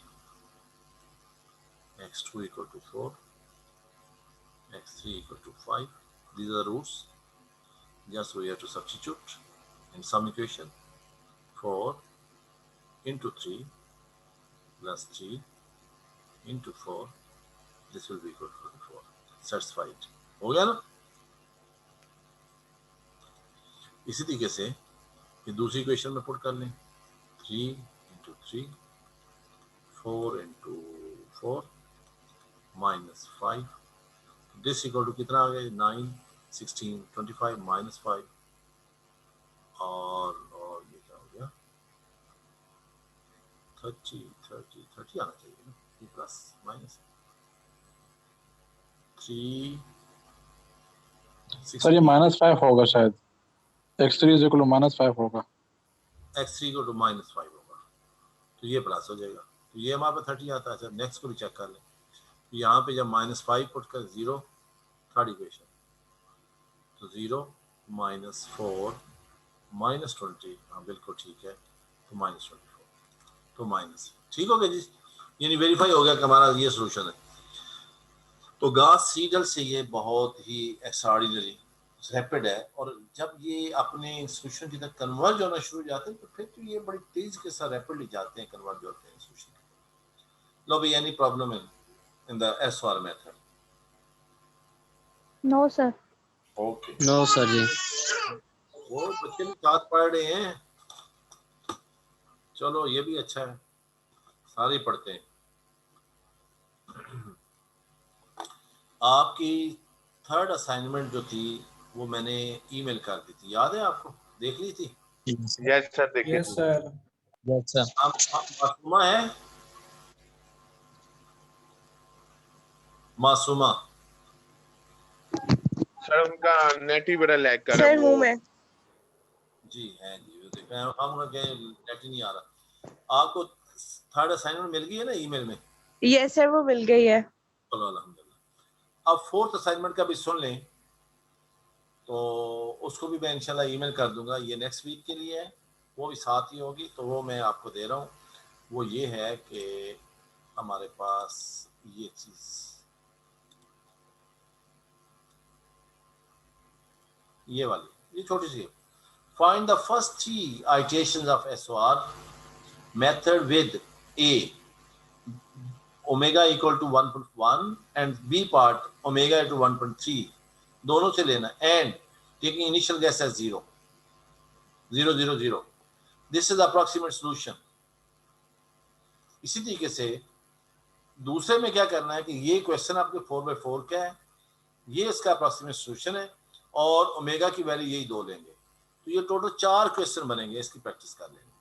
x2 equal to 4, x3 equal to 5. These are the roots. Just we have to substitute in some equation. 4 into 3 plus 3 into 4. This will be equal to 4. Satisfied. हो गया ना? इसी तरीके से ये दूसरी equation में put कर लें। 3 into 3, 4 into 4 minus 5. This equal to कितना आ गया? 9, 16, 25 minus 5 और ये क्या हो गया? 30 आना चाहिए ना, प्लस माइनस 3। सर ये -5 होगा शायद, x3 is equal to -5 होगा, x3 equal to -5 होगा, तो ये प्लस हो जाएगा, तो ये हमारे पास 30 आता है। अच्छा नेक्स्ट को भी चेक कर लें, तो यहाँ पे जब -5 पुट कर 0, थर्ड इक्वेशन, तो 0 -4 -20, हाँ बिल्कुल ठीक है, तो -24, तो माइनस, ठीक हो गया जी, यानी वेरीफाई हो गया कि हमारा ये सोल्यूशन है। तो गॉस सीडल से ये बहुत ही एक्स्ट्राऑर्डिनरी रैपिड है, और जब ये अपने सोल्यूशन की तरफ कन्वर्ज होना शुरू हो जाते हैं तो फिर तो ये बड़ी तेज के साथ रैपिडली जाते हैं, कन्वर्ज होते हैं सोल्यूशन की तरफ। लो भाई, any problem in the SOR method? No sir. Okay, no sir जी। वो बच्चे भी साथ पढ़ रहे हैं, चलो ये भी अच्छा है, सारे पढ़ते हैं। आपकी थर्ड असाइनमेंट जो थी वो मैंने ईमेल कर दी थी, याद है आपको? देख ली थी? यस सर, देखिए। Yes sir. Yes sir. Masuma है? मासूमा सर उनका नेट ही बड़ा लैग कर रहा है। हूँ मैं। जी है जी, देखें हम नेट ही नहीं आ रहा। आपको थर्ड असाइनमेंट मिल गई है ना ईमेल में? यस सर, वो मिल गई है। चलो अल्हम्दुलिल्लाह। अब फोर्थ असाइनमेंट का भी सुन लें, तो उसको भी मैं इंशाल्लाह ईमेल कर दूंगा, ये नेक्स्ट वीक के लिए है, वो भी साथ ही होगी, तो वो मैं आपको दे रहा हूँ। वो ये है कि हमारे पास ये चीज़, ये वाली, ये छोटी सी, find the first 3 iterations of SOR method with A omega equal to 1.1 and B part omega equal to 1.3, दोनों से लेना, and taking initial guess as 0, 0, 0, 0. This is approximate solution. इसी तरीके से दूसरे में क्या करना है कि ये क्वेश्चन आपके 4/4 का है, ये इसका अप्रोक्सीमेट सॉल्यूशन है, और ओमेगा की वैल्यू यही 2 लेंगे, तो ये टोटल 4 क्वेश्चन बनेंगे, इसकी प्रैक्टिस कर लेंगे,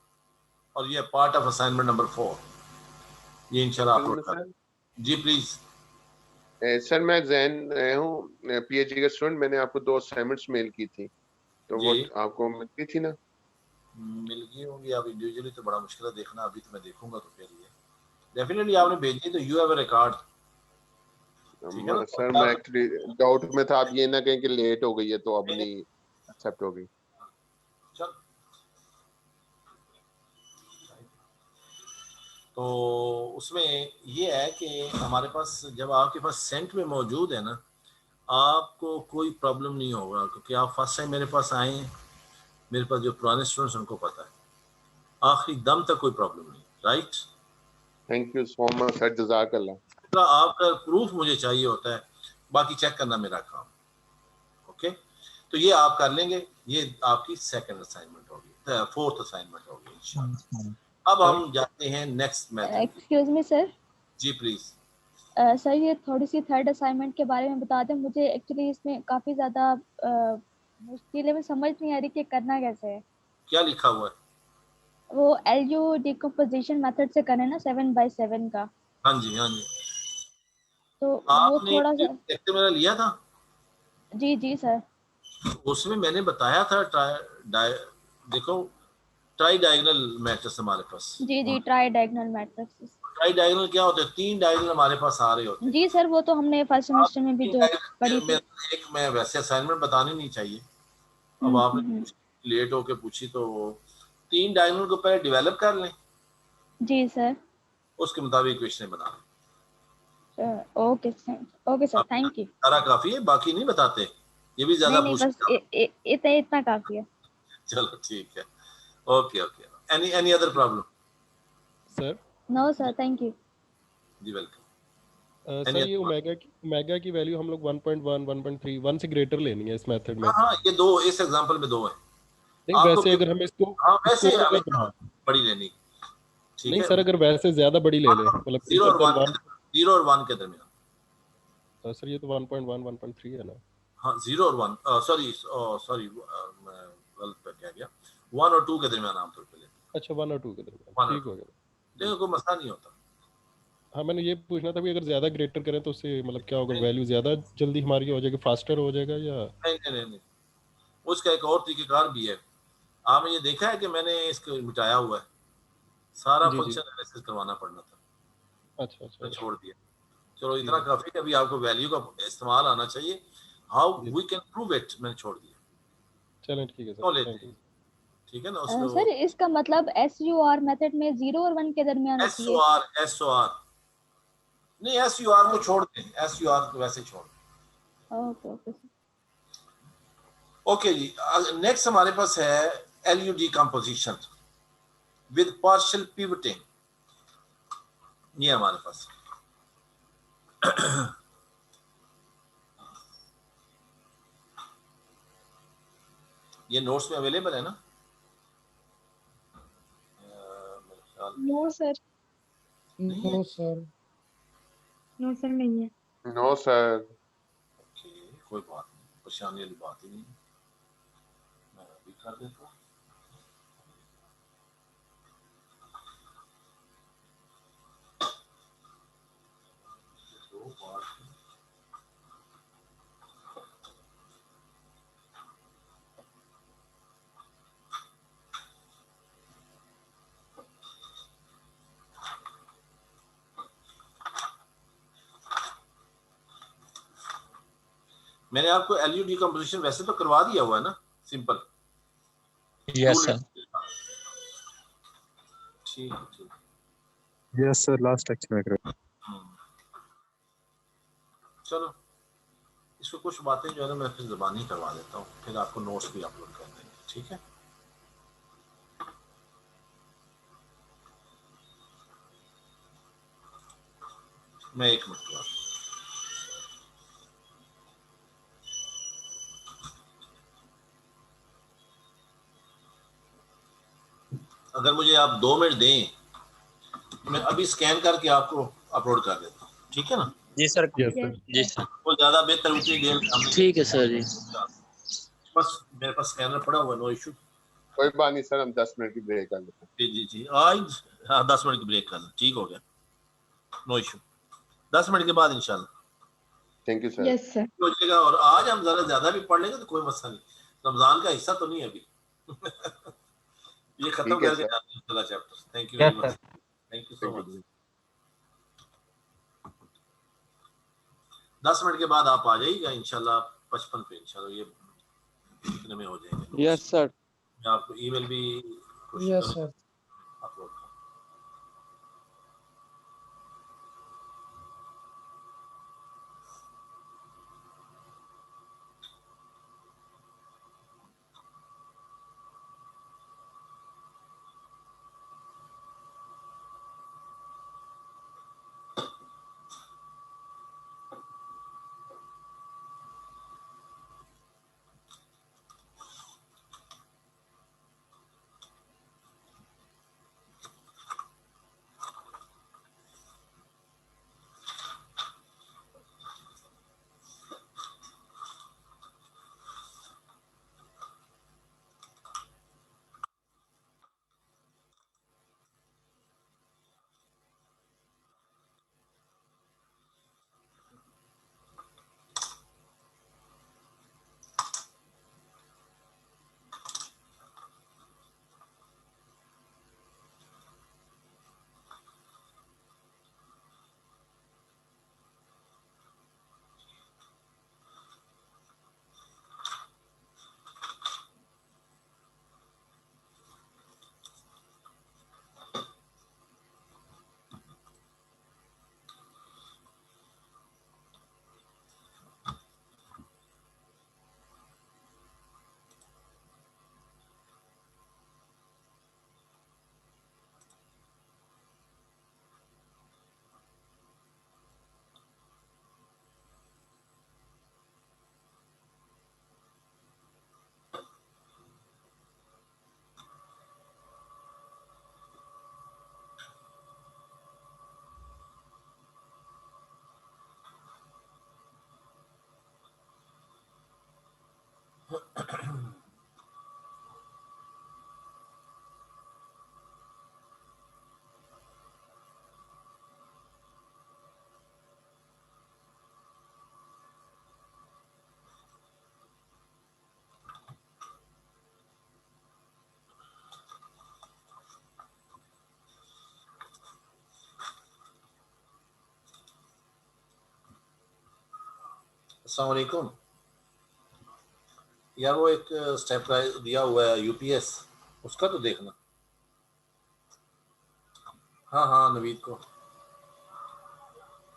और ये पार्ट ऑफ असाइनमेंट नंबर 4, ये इंशाल्लाह अपलोड कर। जी प्लीज सर, मैं जैन हूँ, PhD का स्टूडेंट। मैंने आपको 2 असाइनमेंट्स मेल की थी, तो वो आपको मिल गई थी ना? मिल गई होंगी। आप इंडिविजुअली तो बड़ा मुश्किल है देखना, अभी तो मैं देखूंगा, तो फिर ये डेफिनेटली आपने भेजी, तो you have a record. Sir मैं एक्चुअली डाउट में था, आप ये ना कहें कि लेट हो गई है तो अब नहीं एक्सेप्ट होगी। चल तो उसमें ये है कि हमारे पास जब आपके पास सेंट में मौजूद है ना, आपको कोई प्रॉब्लम नहीं होगा, क्योंकि आप फर्स्ट टाइम मेरे पास आए हैं। मेरे पास जो पुराने स्टूडेंट्स उनको पता है, आखिरी दम तक कोई प्रॉब्लम नहीं। Right, thank you so much sir, जज़ाकल्लाह। आपका प्रूफ मुझे चाहिए होता है, बाकी चेक करना मेरा काम। ओके, तो ये आप कर लेंगे। ये आपकी सेकंड असाइनमेंट होगी, फोर्थ असाइनमेंट होगी इंशाल्लाह। अब हम जाते हैं next method. Excuse me sir. जी प्लीज। सर ये थोड़ी सी थर्ड असाइनमेंट के बारे में बता दें, मुझे एक्चुअली इसमें काफी ज्यादा मुश्किल है, मुझे समझ नहीं आ रही कि करना कैसे है। क्या लिखा हुआ है? वो एलयू डिकम्पोजिशन मेथड से करना है ना 7/7 का। हाँ जी हाँ जी। तो वो आपने थोड़ा सा लेक्चर मेरा लिया था? जी जी सर। उसमें मैंने बताया था देखो ट्राई डायगोनल मैट्रिक्स हमारे पास। जी जी, tri diagonal matrix. Tri diagonal क्या होता है? 3 डायगोनल हमारे पास आ रहे होते हैं। जी सर, वो तो हमने फर्स्ट सेमेस्टर में भी जो पढ़ी थी। एक मैं वैसे असाइनमेंट बतानी नहीं चाहिए, अब आपने लेट होके पूछी तो 3 डायगोनल को पहले डेवलप कर लें। जी सर। उसके मुताबिक क्वेश्चन बना लें। Okay sir, thank you. सारा काफी है, बाकी नहीं बताते, ये भी ज्यादा नहीं, पूछ बस इतना काफी है। चलो ठीक है, okay okay. Any other problem sir? No sir, thank you. जी वेलकम। सर ये ओमेगा की वैल्यू हम लोग 1.1 1.3 1 से ग्रेटर लेनी है इस मेथड में। हाँ ये दो, इस एग्जांपल में 2 है। नहीं वैसे अगर हम इसको वैसे बड़ी लेनी, ठीक नहीं है सर, अगर वैसे ज्यादा बड़ी ले लें, मतलब 0 और 1 के दरमियान। सर ये तो 1.1 1.3 है ना। हाँ 0 और 1, सॉरी मैं गलत पे क्या गया, 1 और 2 के दरमियान आमतौर पे लेते। अच्छा 1 और 2 के दरमियान, ठीक हो गया। देखो कोई मसला नहीं होता। हाँ मैंने ये पूछना था कि अगर ज्यादा ग्रेटर करें तो उससे मतलब क्या होगा, वैल्यू ज्यादा जल्दी हमारी हो जाएगी, फास्टर हो जाएगा या नहीं, उसका एक और तरीकेकार भी है। आपने ये देखा है कि मैंने इसको मिटाया हुआ है, सारा फंक्शन एनालिसिस करवाना पड़ना था। अच्छा छोड़ दिया। चलो इतना काफी है, अभी आपको वैल्यू का इस्तेमाल आना चाहिए, how we can prove it, मैंने छोड़ दिया। चलें ठीक है सर, थैंक यू। ठीक है ना। सर इसका मतलब SUR मेथड में 0 और 1 के दरमियान होती है। SOR नहीं, SUR को छोड़ दें, SUR को वैसे छोड़ दें। ओके जी। नेक्स्ट हमारे पास है LU decomposition with partial pivoting. ये हमारे पास ये नोट्स में अवेलेबल है ना? No sir. No sir. No sir नहीं है। No sir. ओके, कोई बात नहीं, परेशानी वाली बात ही नहीं, मैं अभी कर देता हूँ। मैंने आपको LU डिकम्पोजिशन वैसे तो करवा दिया हुआ है ना, सिंपल। Yes sir. ठीक ठीक। यस सर, लास्ट लेक्चर में करा। चलो इसको कुछ बातें जो है ना मैं फिर ज़बानी करवा देता हूँ, फिर आपको नोट्स भी अपलोड कर देंगे, ठीक है। मैं 1 मिनट के बाद अगर मुझे आप 2 मिनट दें, मैं अभी स्कैन करके आपको अपलोड कर देता हूँ, ठीक है ना। जी सर, जी सर, वो ज्यादा बेहतर उतनी देर में ठीक है सर जी। बस मेरे पास स्कैनर पड़ा हुआ, नो इशू। कोई बात नहीं सर, हम 10 मिनट की ब्रेक कर लेते हैं। जी आज हाँ 10 मिनट की ब्रेक कर लें, ठीक हो गया, नो इशू। 10 मिनट के बाद इंशाल्लाह। Thank you sir. Yes sir. हो जाएगा, और आज हम जरा ज्यादा भी पढ़ लेंगे तो कोई मसला नहीं, रमजान का हिस्सा तो नहीं है अभी। ये खत्म करके जाते हैं चला chapter. Thank you very much, thank you so much. 10 minute के बाद आप आ जाइएगा इंशाल्लाह 55 पे, इंशाल्लाह ये इतने में हो जाएंगे। Yes sir. मैं आपको ईमेल भी यस सर। अपलोड अस्सलाम वालेकुम यार, वो एक स्टेप दिया हुआ है यूपीएस, उसका तो देखना। हाँ हाँ नवीद को।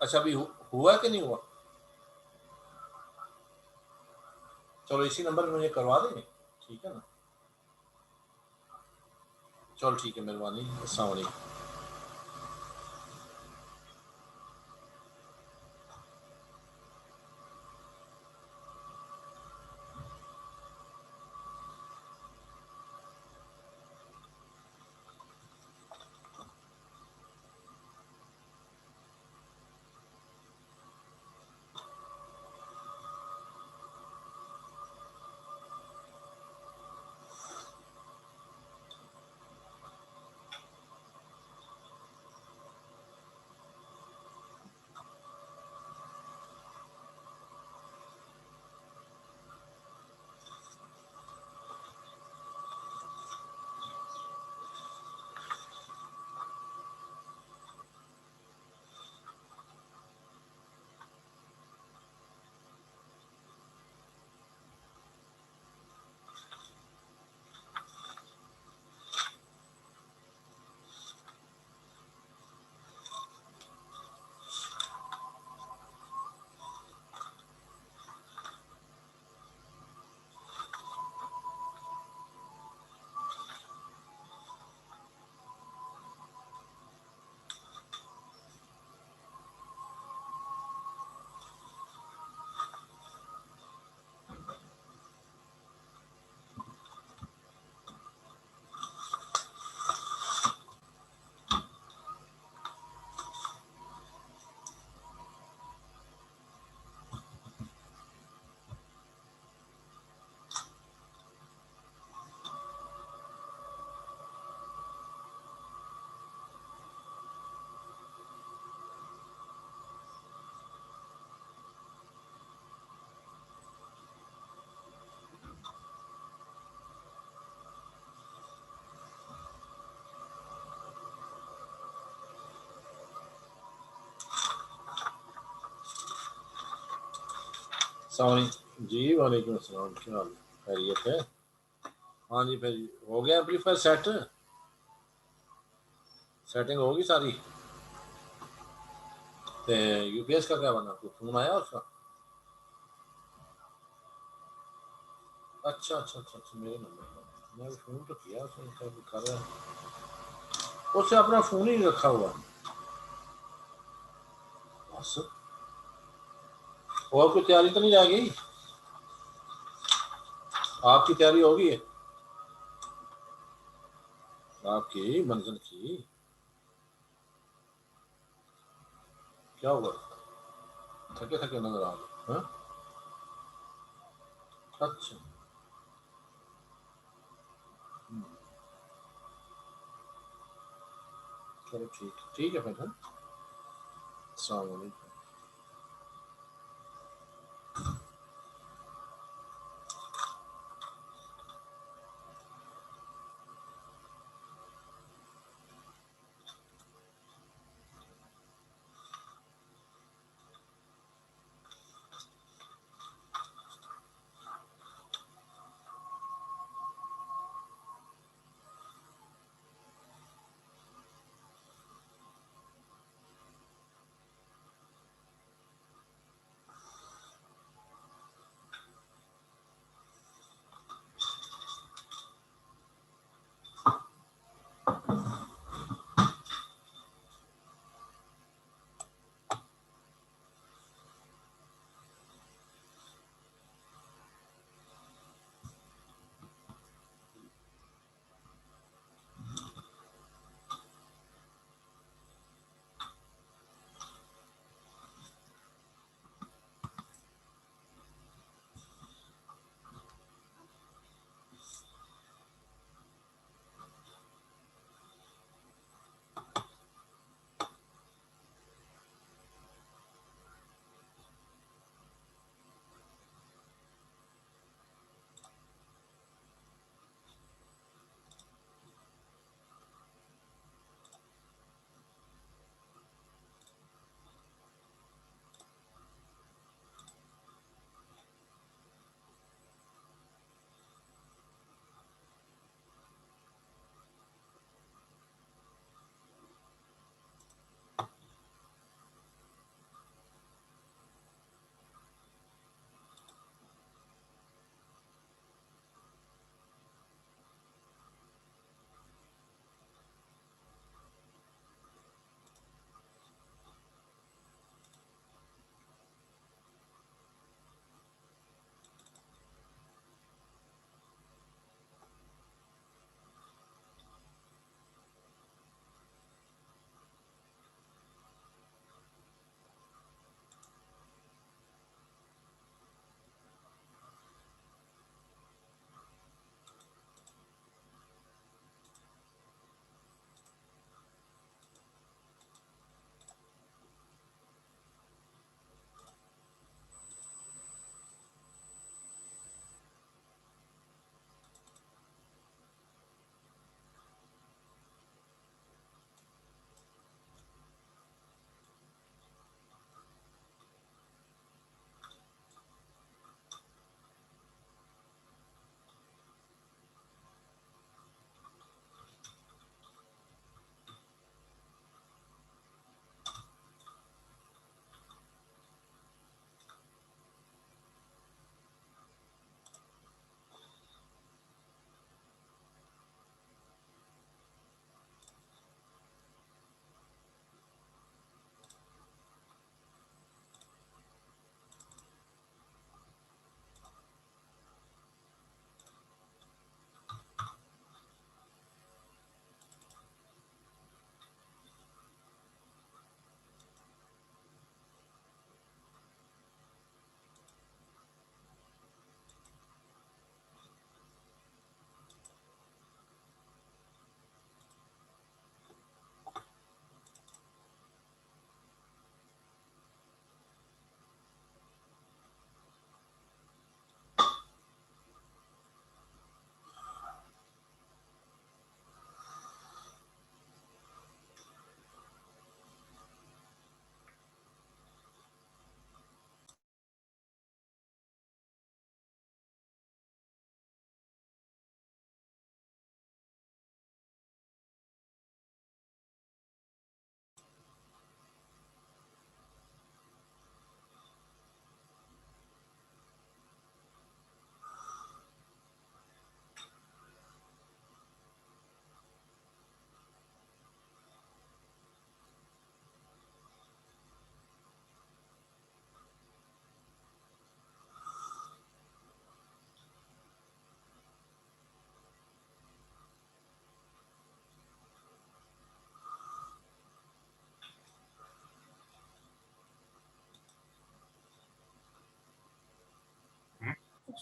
अच्छा अभी हुआ कि नहीं हुआ? चलो इसी नंबर पे मुझे करवा देंगे, ठीक है ना? चलो ठीक है, मेहरबानी। अस्सलाम वालेकुम। जी वालेकुम अस्सलाम, क्या हाल है? खैरियत है? हाँ जी, फिर हो गया एम्पलीफायर सेट? सेटिंग होगी सारी? ते यूपीएस का क्या बना? कोई फोन आया उसका? अच्छा अच्छा अच्छा अच्छा, मेरे नंबर पर मैं फोन तो किया उसने, कर रहा है उससे, अपना फोन ही रखा हुआ बस। और कोई तैयारी तो नहीं रह गई? आपकी तैयारी होगी है? आपकी मंजिल की क्या हुआ? थके थके नजर आ रहे हैं? अच्छा चलो ठीक है फिर। अस्सलाम वालेकुम।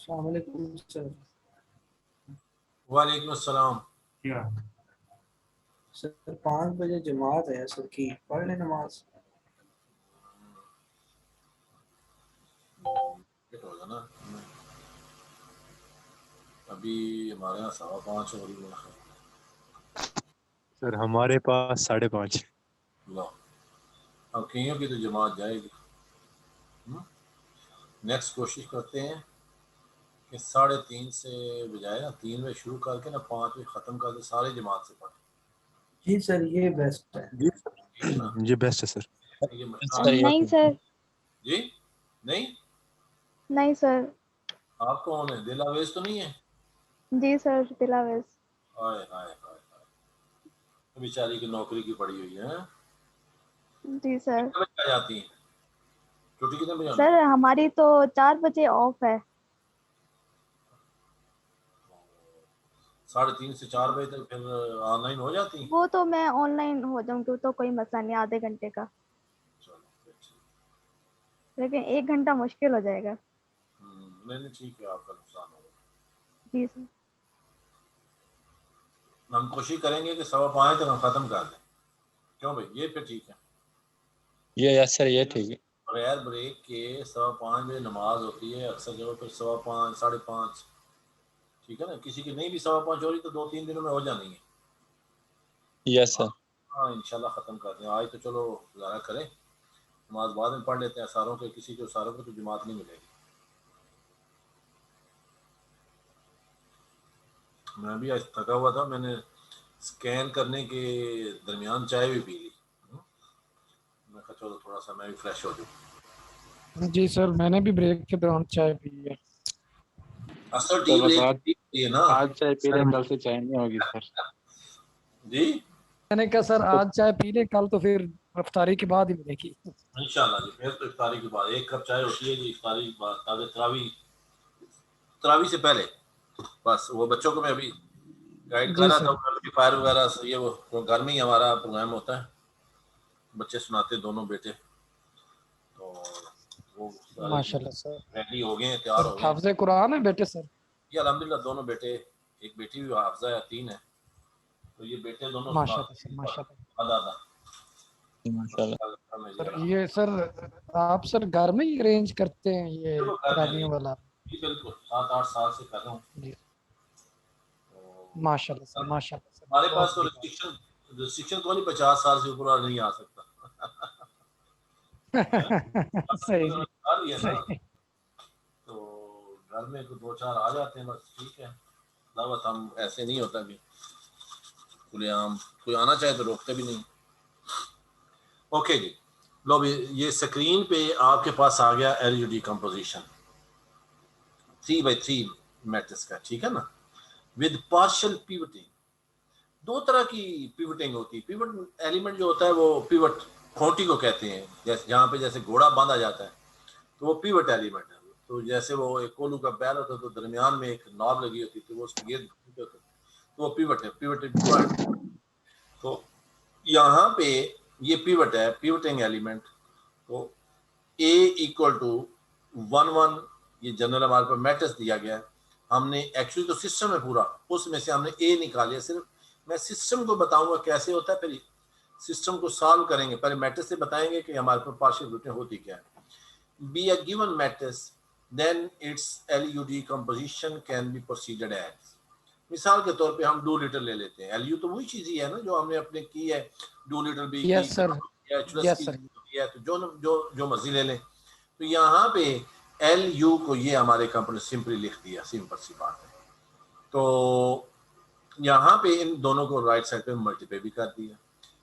अस्सलाम वालेकुम सर। वालेकुम अस्सलाम। सर 5 बजे जमात है सर की, पढ़ ले नमाज। लेट होगा ना, अभी हमारे यहाँ 5:15 हो रही है। सर हमारे पास 5:30। लो, अब कईयों की तो जमात जाएगी। नेक्स्ट कोशिश करते हैं कि 3:30 से बजाय ना 3 बजे शुरू करके ना 5 बजे ख़त्म करके सारे जमात से पढ़ें। जी सर ये बेस्ट है। जी ये बेस्ट है सर। ये नहीं सर। जी नहीं नहीं सर। आप कौन है? दिलावेज तो नहीं है? जी सर दिलावेज। हाय हाय हाय हाय, बेचारी की नौकरी की पड़ी हुई है। जी सर। कितने बजे आ जाती हैं? छुट्टी कितने बजे होनी? सर हमारी तो 4 बजे ऑफ है। 3:30 से 4 बजे तक फिर ऑनलाइन हो जाती हैं? वो तो मैं ऑनलाइन हो जाऊंगी, तो कोई मसला नहीं, आधे घंटे का। लेकिन 1 घंटा मुश्किल हो जाएगा। नहीं ठीक है, आपका नुकसान होगा। जी सर। हम कोशिश करेंगे कि 5:15 तक हम ख़त्म कर दें। क्यों भाई, ये फिर ठीक है? ये यस सर, ये ठीक है। बगैर ब्रेक के 5:15 बजे नमाज होती है अक्सर जगह पर 5:15 5:30, ठीक है ना। किसी की नहीं भी 5:15 हो रही तो 2-3 दिनों में हो जानी है। Yes sir. हाँ इंशाल्लाह ख़त्म कर दें आज तो। चलो गुजारा करें, नमाज बाद में पढ़ लेते हैं। सारों के किसी को सारों को तो जमात नहीं मिलेगी। मैं भी आज थका हुआ था, मैंने स्कैन करने के दरमियान चाय भी पी ली। मैं कहा चलो थोड़ा सा मैं भी फ्रेश हो जाऊँ। जी सर मैंने भी ब्रेक के दौरान चाय पी है। असल तो बस टी ना आज चाय पी ले, कल से चाय नहीं होगी सर। जी मैंने कहा सर आज चाय पी ले, कल तो फिर इफ्तारी के बाद ही मिलेगी। इंशाल्लाह जी। फिर तो इफ्तारी के बाद 1 कप चाय होती है जी इफ्तारी के बाद, ताकि तरावी से पहले। बस वो बच्चों को मैं अभी गाइड कर रहा था, फायर वगैरह से। ये वो घर में ही हमारा प्रोग्राम होता है, बच्चे सुनाते दोनों बेटे। तो वो माशाल्लाह सर रेडी हो गए, तैयार हो गए। हाफ़िज़े कुरान है बेटे सर? ये अल्हम्दुलिल्लाह दोनों बेटे, एक बेटी भी हाफ़िज़ा है, 3 है। तो ये बेटे दोनों माशाल्लाह सर माशाल्लाह। दादा सर ये सर आप सर घर में ही अरेंज करते हैं ये तरावियों वाला? जी बिल्कुल, 7-8 साल से कर रहा हूँ। माशाल्लाह सर माशाल्लाह सर। हमारे पास तो रिस्ट्रिक्शन तो नहीं, 50 साल से ऊपर नहीं आ सकता। सही सही। तो घर में 2-4 आ जाते हैं बस, ठीक है। दावत हम ऐसे नहीं होता कि खुलेआम कोई आना चाहे तो रोकते भी नहीं। ओके जी, लो भी ये स्क्रीन पे आपके पास आ गया एलयूडी कंपोजिशन 3x3 मैट्रिक्स का, ठीक है ना, विद पार्शियल पिवटिंग। 2 तरह की पिवटिंग होती है। पिवट एलिमेंट जो होता है वो पिवट खोटी को कहते हैं, जैसे जहाँ पे जैसे घोड़ा बांधा जाता है तो वो पिवट एलिमेंट है। तो जैसे वो एक कोलू का बैल होता है तो दरमियान में एक नॉब लगी होती है, तो वो उसकी गेंद होती है, तो वो पिवट है, पिवटेड पॉइंट। तो यहाँ पे ये पिवट है, पिवटिंग एलिमेंट। तो A = 1-1 ये जनरल हमारे पास मैट्रिक्स दिया गया है। हमने एक्चुअली तो सिस्टम है पूरा, उसमें से हमने A निकाले। सिर्फ मैं सिस्टम को बताऊंगा कैसे होता है, फिर सिस्टम को सॉल्व करेंगे। पहले मैट्रिक्स से बताएंगे कि हमारे पास पार्शियल पिवटिंग होती क्या है। Be a given matrix, then its LUD composition can be proceeded as। मिसाल के तौर पे हम डूलिटल ले लेते हैं। LU तो वही चीज ही है ना जो हमने अपने की है, डूलिटल भी यस सर यस सर। तो जो मर्जी ले लें। तो यहाँ पे LU को ये हमारे कंपनी सिंपली लिख दिया, सिंपल सी बात है। तो यहाँ पे इन दोनों को राइट साइड पे मल्टीप्लाई भी कर दिया।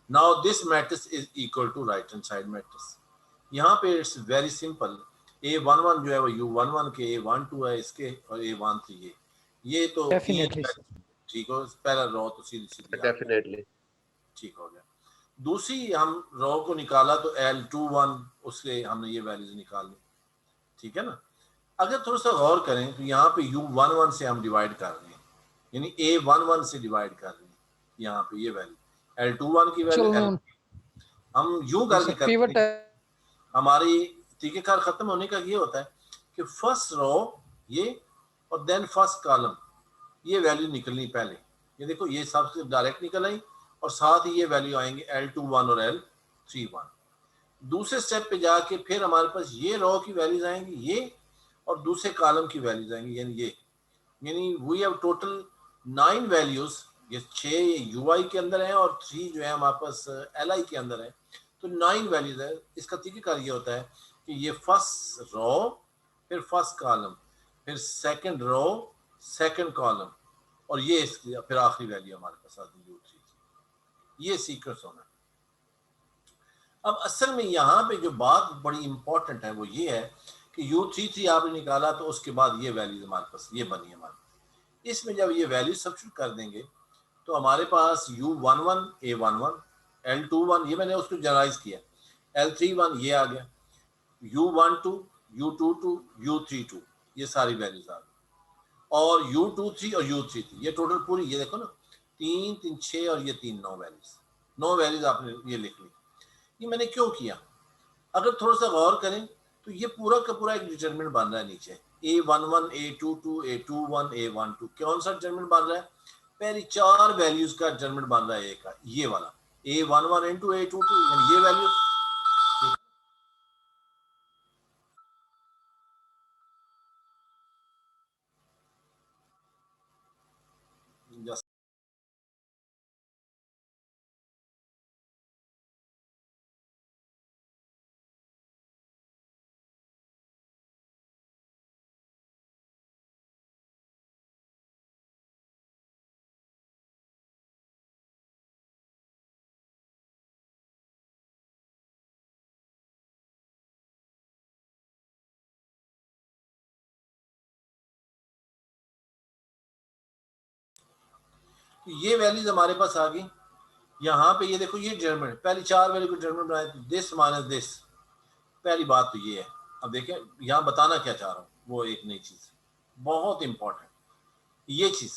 Now this matrix is equal to right hand side matrix. यहाँ पे इट्स वेरी सिंपल। A11 जो है वो U11 के, A12 है इसके, और A13 ये तो ठीक हो। पहला रो तो सीधी सीधी डेफिनेटली ठीक हो गया। दूसरी हम रो को निकाला तो L21 उसके हमने ये वैल्यूज निकाल ली, ठीक है ना। अगर थोड़ा सा गौर करें तो यहाँ पे U11 से हम डिवाइड कर रहे हैं, यानी A11 से डिवाइड कर रहे हैं। यहाँ पे ये वैल्यू L21 की वैल्यू हम यूं करके करते हैं। हमारी तरीकेकार खत्म होने का ये होता है कि फर्स्ट रो ये और देन फर्स्ट कॉलम, ये वैल्यू निकलनी पहले। ये देखो ये सबसे डायरेक्ट निकल आई और साथ ही ये वैल्यू आएंगे L21 और L31। दूसरे स्टेप पे जाके फिर हमारे पास ये रो की वैल्यूज आएंगी ये, और दूसरे कॉलम की वैल्यूज आएंगी यानी ये, यानी वी हैव टोटल 9 वैल्यूज। ये 6 ये यूआई के अंदर है और 3 जो है हमारे पास एलआई के अंदर है, तो 9 वैल्यूज है। इसका तरीकाकार ये होता है कि ये फर्स्ट रो, फिर फर्स्ट कॉलम, फिर सेकंड रो, सेकंड कॉलम, और ये इसकी फिर आखिरी वैल्यू हमारे पास आती है U33। ये सीक्वेंस होना है। अब असल में यहाँ पे जो बात बड़ी इंपॉर्टेंट है वो ये है कि U33 आपने निकाला तो उसके बाद ये वैल्यूज हमारे पास ये बनी हमारे पास। इसमें जब ये वैल्यू सब्स्टिट्यूट कर देंगे तो हमारे पास U11 A11, L21 ये मैंने उसको जनरलाइज किया, L31 ये आ गया, U12 U22 U32 ये सारी वैल्यूज आ गई, और U23 और U33 ये टोटल पूरी, ये देखो ना 3 3 6 और ये 3 9 वैल्यूज आपने ये लिख ली। ये मैंने क्यों किया, अगर थोड़ा सा गौर करें तो ये पूरा का पूरा एक डिटरमिनेंट बन रहा है नीचे, A11 A22 A21 A12 कौन सा डिटरमिनेंट बन रहा है, पहली 4 वैल्यूज का डिटरमिनेंट बन रहा है, एक का ये वाला A11 into A22 यानी ये वैल्यू। ये वैल्यूज हमारे पास आ गई। यहाँ पे ये देखो ये डिटरमिनेंट, पहली 4 वैल्यू को डिटरमिनेंट बनाए तो दिस माइनस दिस, पहली बात तो ये है। अब देखें यहाँ बताना क्या चाह रहा हूँ, वो एक नई चीज बहुत इंपॉर्टेंट, ये चीज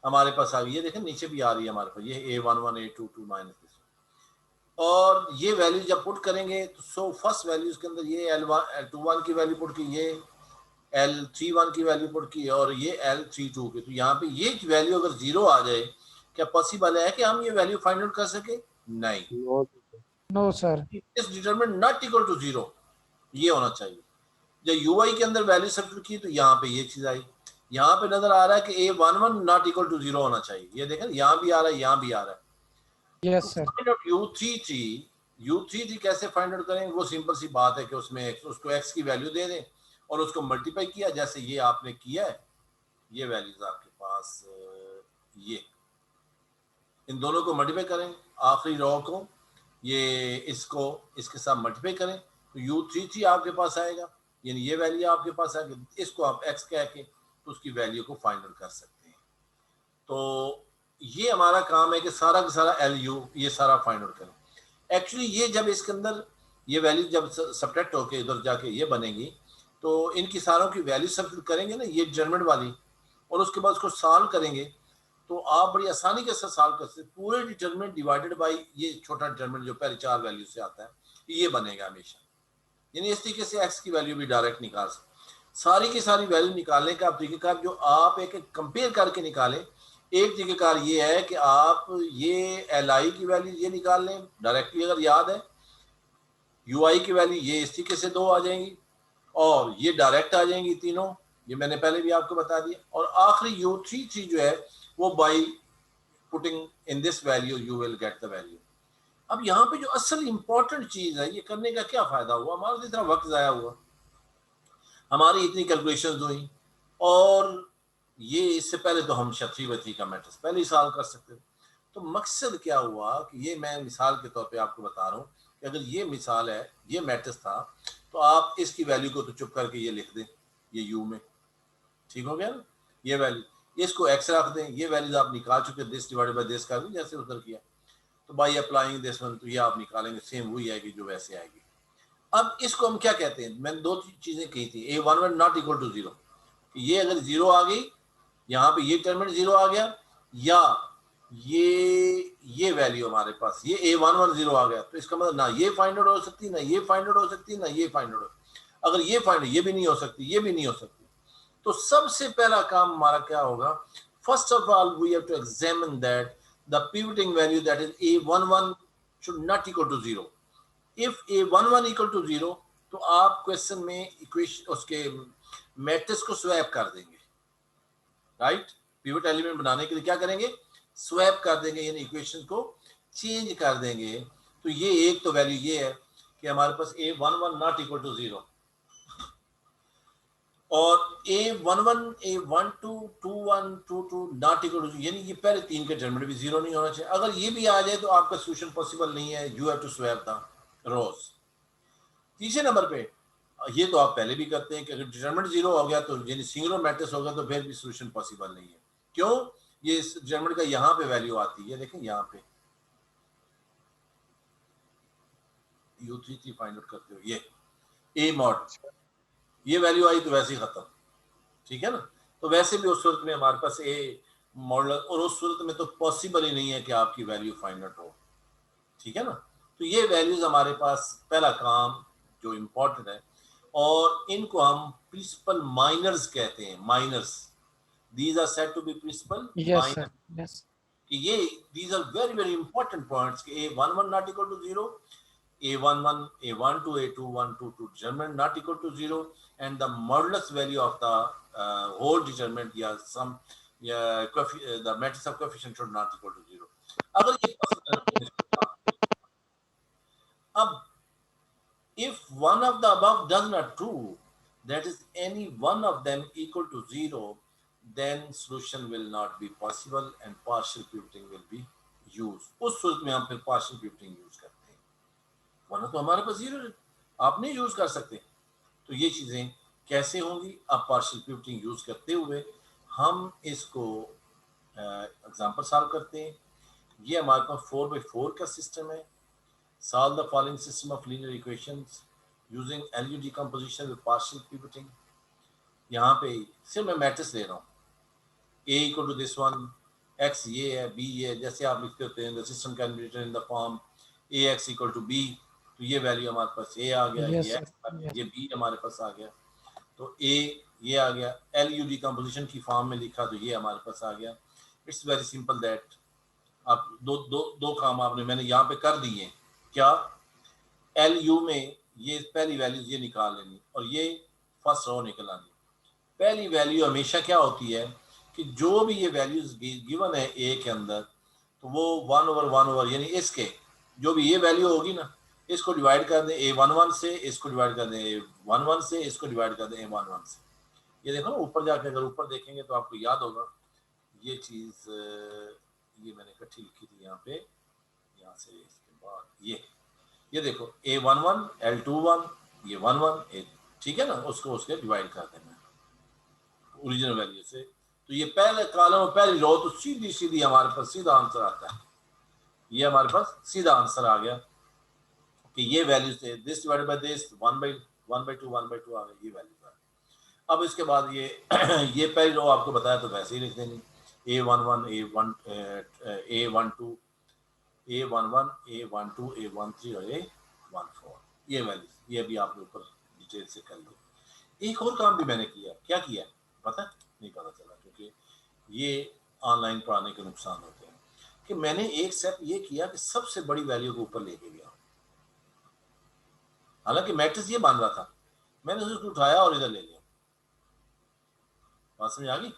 हमारे पास आ गई। ये देखें नीचे भी आ रही है हमारे पास, ये A11 A22 माइनस दिस, और ये वैल्यू जब पुट करेंगे तो सो फर्स्ट वैल्यूज के अंदर ये L21 की वैल्यू पुट की, ये L31 की वैल्यू पुट की, और ये L32 की। तो यहाँ पे ये वैल्यू अगर 0 आ जाए, क्या पॉसिबल है कि हम ये वैल्यू फाइंड आउट कर सके? नहीं, नो सर, इस डिटरमिनेंट नॉट इक्वल टू 0 ये होना चाहिए। जब यूआई के अंदर वैल्यू सब्स्टिट्यूट की तो यहाँ पे ये चीज आई, यहाँ पे नजर आ रहा है कि A11 नॉट इक्वल टू 0 होना चाहिए। ये देखें यहाँ भी आ रहा है, यहाँ भी आ रहा है। Yes sir. U33 कैसे फाइंड आउट करेंगे? वो सिंपल सी बात है कि उसमें उसको x की वैल्यू दे दें और उसको मल्टीप्लाई किया, जैसे ये आपने किया है। ये वैल्यूज आपके पास ये, इन दोनों को मल्टीप्लाई करें, आखिरी रो को ये इसको इसके साथ मल्टीप्लाई करें तो U33 आपके पास आएगा, यानी ये वैल्यू आपके पास आएगी। इसको आप x कह के तो उसकी वैल्यू को फाइंड आउट कर सकते हैं। तो ये हमारा काम है कि सारा का सारा LU ये सारा फाइंड आउट करें। एक्चुअली ये जब इसके अंदर ये वैल्यू जब सब्ट्रैक्ट होके इधर जाके ये बनेगी तो इनकी सारों की वैल्यू सब्ट्रैक्ट करेंगे ना, ये डिटरमिनेंट वाली, और उसके बाद उसको सॉल्व करेंगे तो आप बड़ी आसानी के साथ सॉल्व कर सकते। पूरे डिटरमिनेंट डिवाइडेड बाय ये छोटा डिटरमिनेंट जो पहले 4 वैल्यू से आता है, ये बनेगा हमेशा। यानी इस तरीके से x की वैल्यू भी डायरेक्ट निकाल सकते। सारी की सारी वैल्यू निकालने का तरीकेकार जो आप एक कंपेयर करके निकालें, एक तरीकेकार ये है कि आप ये LI की वैल्यू ये निकाल लें डायरेक्टली, अगर याद है UI की वैल्यू ये इस तरीके से 2 आ जाएंगी और ये डायरेक्ट आ जाएंगी तीनों, ये मैंने पहले भी आपको बता दिया। और आखिरी U33 जो है वो by putting in this value you will get the value. अब यहाँ पे जो असल इंपॉर्टेंट चीज है, ये करने का क्या फायदा हुआ? हमारा तो इतना वक्त जाया हुआ, हमारी इतनी कैलकुलेशंस हुई, और ये इससे पहले तो हम क्षत्रिय का मैट्रिक्स पहले ही सॉल्व कर सकते थे। तो मकसद क्या हुआ कि ये मैं मिसाल के तौर पे आपको बता रहा हूँ कि अगर ये मिसाल है, ये मैट्रिक्स था, तो आप इसकी वैल्यू को तो चुप करके ये लिख दें, ये U में, ठीक हो गया ना, ये वैल्यू, इसको x रख दें, ये वैल्यूज आप निकाल चुके, दिस डिवाइडेड बाय दिस कर दें जैसे उधर किया, तो बाय अप्लाइंग दिस वन तो ये आप निकालेंगे, सेम वही आएगी जो वैसे आएगी। अब इसको हम क्या कहते हैं? मैंने 2 चीजें कही थी, A11 नॉट इक्वल टू 0, ये अगर 0 आ गई, यहाँ पे ये डिटरमिनेंट 0 आ गया, या ये वैल्यू हमारे पास ये A11 0 आ गया, तो इसका मतलब ना ये फाइंड आउट हो सकती, ना ये फाइंड आउट हो सकती, ना ये फाइंड आउट हो, अगर ये फाइंड ये भी नहीं हो सकती, ये भी नहीं हो सकती। तो सबसे पहला काम हमारा क्या होगा, first of all we have to examine that the pivoting value that is a11 should not equal to 0। If a11 equal to 0 तो आप क्वेश्चन में इक्वेशन उसके मैट्रिक्स को स्वैप कर देंगे, राइट। पिवट एलिमेंट बनाने के लिए क्या करेंगे, स्वैप कर देंगे, यानी इक्वेशन को चेंज कर देंगे। तो ये एक तो वैल्यू ये है कि हमारे पास a11 नॉट इक्वल टू 0 और a11 a12 21 22 not equal to, यानी ये पहले तीन के डिटरमिनेंट भी 0 नहीं होना चाहिए। अगर ये भी आ जाए तो आपका सॉल्यूशन पॉसिबल नहीं है, you have to swap the rows. तीसरे नंबर पे ये तो आप पहले भी करते हैं कि अगर डिटरमिनेंट 0 हो गया तो यानी सिंगुलर मैट्रिक्स होगा तो फिर भी सॉल्यूशन पॉसिबल नहीं है। क्यों, ये इस डिटरमिनेंट का यहाँ पे वैल्यू आती है, देखें यहाँ पे u33 फाइंड आउट करते हो, ये a मॉड, ये वैल्यू आई तो वैसे ही खत्म, ठीक है ना। तो वैसे भी उस सूरत में हमारे पास a मॉडल, और उस सूरत में तो पॉसिबल ही नहीं है कि आपकी वैल्यू फाइंड आउट हो, ठीक है ना। तो ये वैल्यूज हमारे पास पहला काम जो इम्पोर्टेंट है, और इनको हम प्रिंसिपल माइनर्स कहते हैं, miners. These are said to be principal minor. Yes. कि ये these are very very important points कि a11 not equal to 0, a11 a12 a21 22 determinant not equal to 0, and the modulus value of the whole determinant या some the matrix of coefficient should not equal to 0। अगर ये अब if one of the above does not true, that is any one of them equal to 0, then solution will not be possible and partial pivoting will be used। उस सूरत में हम फिर partial pivoting use करते हैं, वरना तो हमारे पास 0 आप नहीं यूज कर सकते। तो ये चीजें कैसे होंगी, अब partial pivoting यूज करते हुए हम इसको एग्जांपल सॉल्व करते हैं। ये हमारे पास 4x4 का सिस्टम है। Solve the following system of linear equations using LU decomposition with partial pivoting। यहाँ पे सिर्फ मैं मैट्रिक्स ले रहा हूँ, a equal to this one, x ये है, b ये है, जैसे आप लिखते होते हैं the system can be written in the form ax equal to b। तो ये वैल्यू हमारे पास a आ गया, Yes, ये x ये b हमारे पास आ गया, तो a ये आ गया, LU decomposition की फॉर्म में लिखा तो ये हमारे पास आ गया। It's very simple that. अब दो काम आपने मैंने यहाँ पे कर दिए, क्या, LU में ये पहली वैल्यूज ये निकाल लेनी और ये फर्स्ट रो निकल आनी। पहली वैल्यू हमेशा क्या होती है कि जो भी ये वैल्यूज गिवन है ए के अंदर, तो वो 1/1 यानी इसके जो भी ये वैल्यू होगी ना, इसको डिवाइड कर दें a11 से, इसको डिवाइड कर दें a11 से, इसको डिवाइड कर दें a11 से। ये देखो ना ऊपर जाके अगर ऊपर देखेंगे तो आपको याद होगा ये चीज, ये मैंने इकट्ठी लिखी थी यहाँ पे, यहाँ से इसके बाद ये देखो a11 l21 ये 11 ठीक है ना, उसको उसके डिवाइड कर देना ओरिजिनल वैल्यू से। तो ये पहले कॉलम और पहली रो तो सीधी सीधी हमारे पास सीधा आंसर आता है। ये हमारे पास सीधा आंसर आ गया कि ये वैल्यू से दिस डिवाइडेड बाय दिस 1/2 आ गया, ये वैल्यू आ। अब इसके बाद ये पहली रो आपको बताया तो वैसे ही लिख देंगे a11 a12 a11 a12 a13 और a14 ये वैल्यू, ये भी आपने ऊपर डिटेल से कर लो। एक और काम भी मैंने किया, क्या किया पता नहीं, पता चला, क्योंकि ये ऑनलाइन पढ़ाने के नुकसान होते हैं, कि मैंने एक स्टेप ये किया कि सबसे बड़ी वैल्यू को ऊपर लेके गया। हालांकि मैट्रिक्स ये मान रहा था, मैंने उसको उठाया और इधर ले लिया। बात समझ आ गई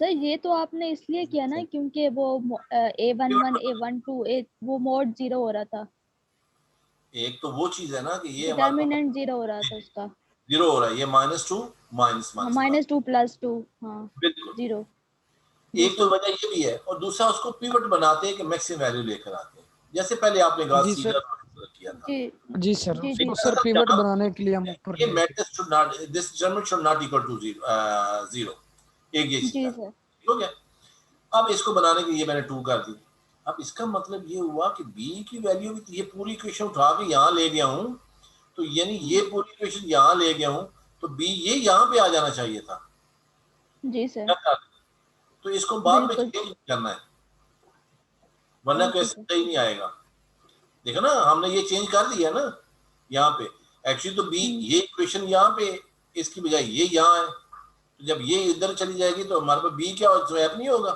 सर? ये तो आपने इसलिए किया ना क्योंकि वो a11 a12 वो मोड 0 हो रहा था। एक तो वो चीज है ना कि ये डिटरमिनेंट 0 हो रहा था उसका, 0 हो रहा है, ये -2 -2 +2 हाँ बिल्कुल 0। एक तो वजह ये भी है, और दूसरा उसको पिवट बनाते हैं कि मैक्सिमम वैल्यू लेकर आते हैं, जैसे पहले आपने किया था। जी सर, उसको सर पिवट बनाने के लिए हम ऊपर ये matrix should not, this determinant should not equal to 0 एक ये चीज हो गया। अब इसको बनाने के लिए मैंने 2 कर दी। अब इसका मतलब ये हुआ कि b की वैल्यू भी, ये पूरी इक्वेशन उठा के यहाँ ले गया हूँ, तो यानी ये पूरी इक्वेशन यहाँ ले गया हूँ, तो b ये यहाँ पे आ जाना चाहिए था। जी सर। तो इसको बाद में चेंज करना है, वरना कैसे सही नहीं आएगा। देखो ना, हमने ये चेंज कर दिया ना यहाँ पे, एक्चुअली तो b ये इक्वेशन यहाँ पे, इसकी बजाय ये यहाँ है, तो जब ये इधर चली जाएगी तो हमारे पास बी क्या स्वैप नहीं होगा,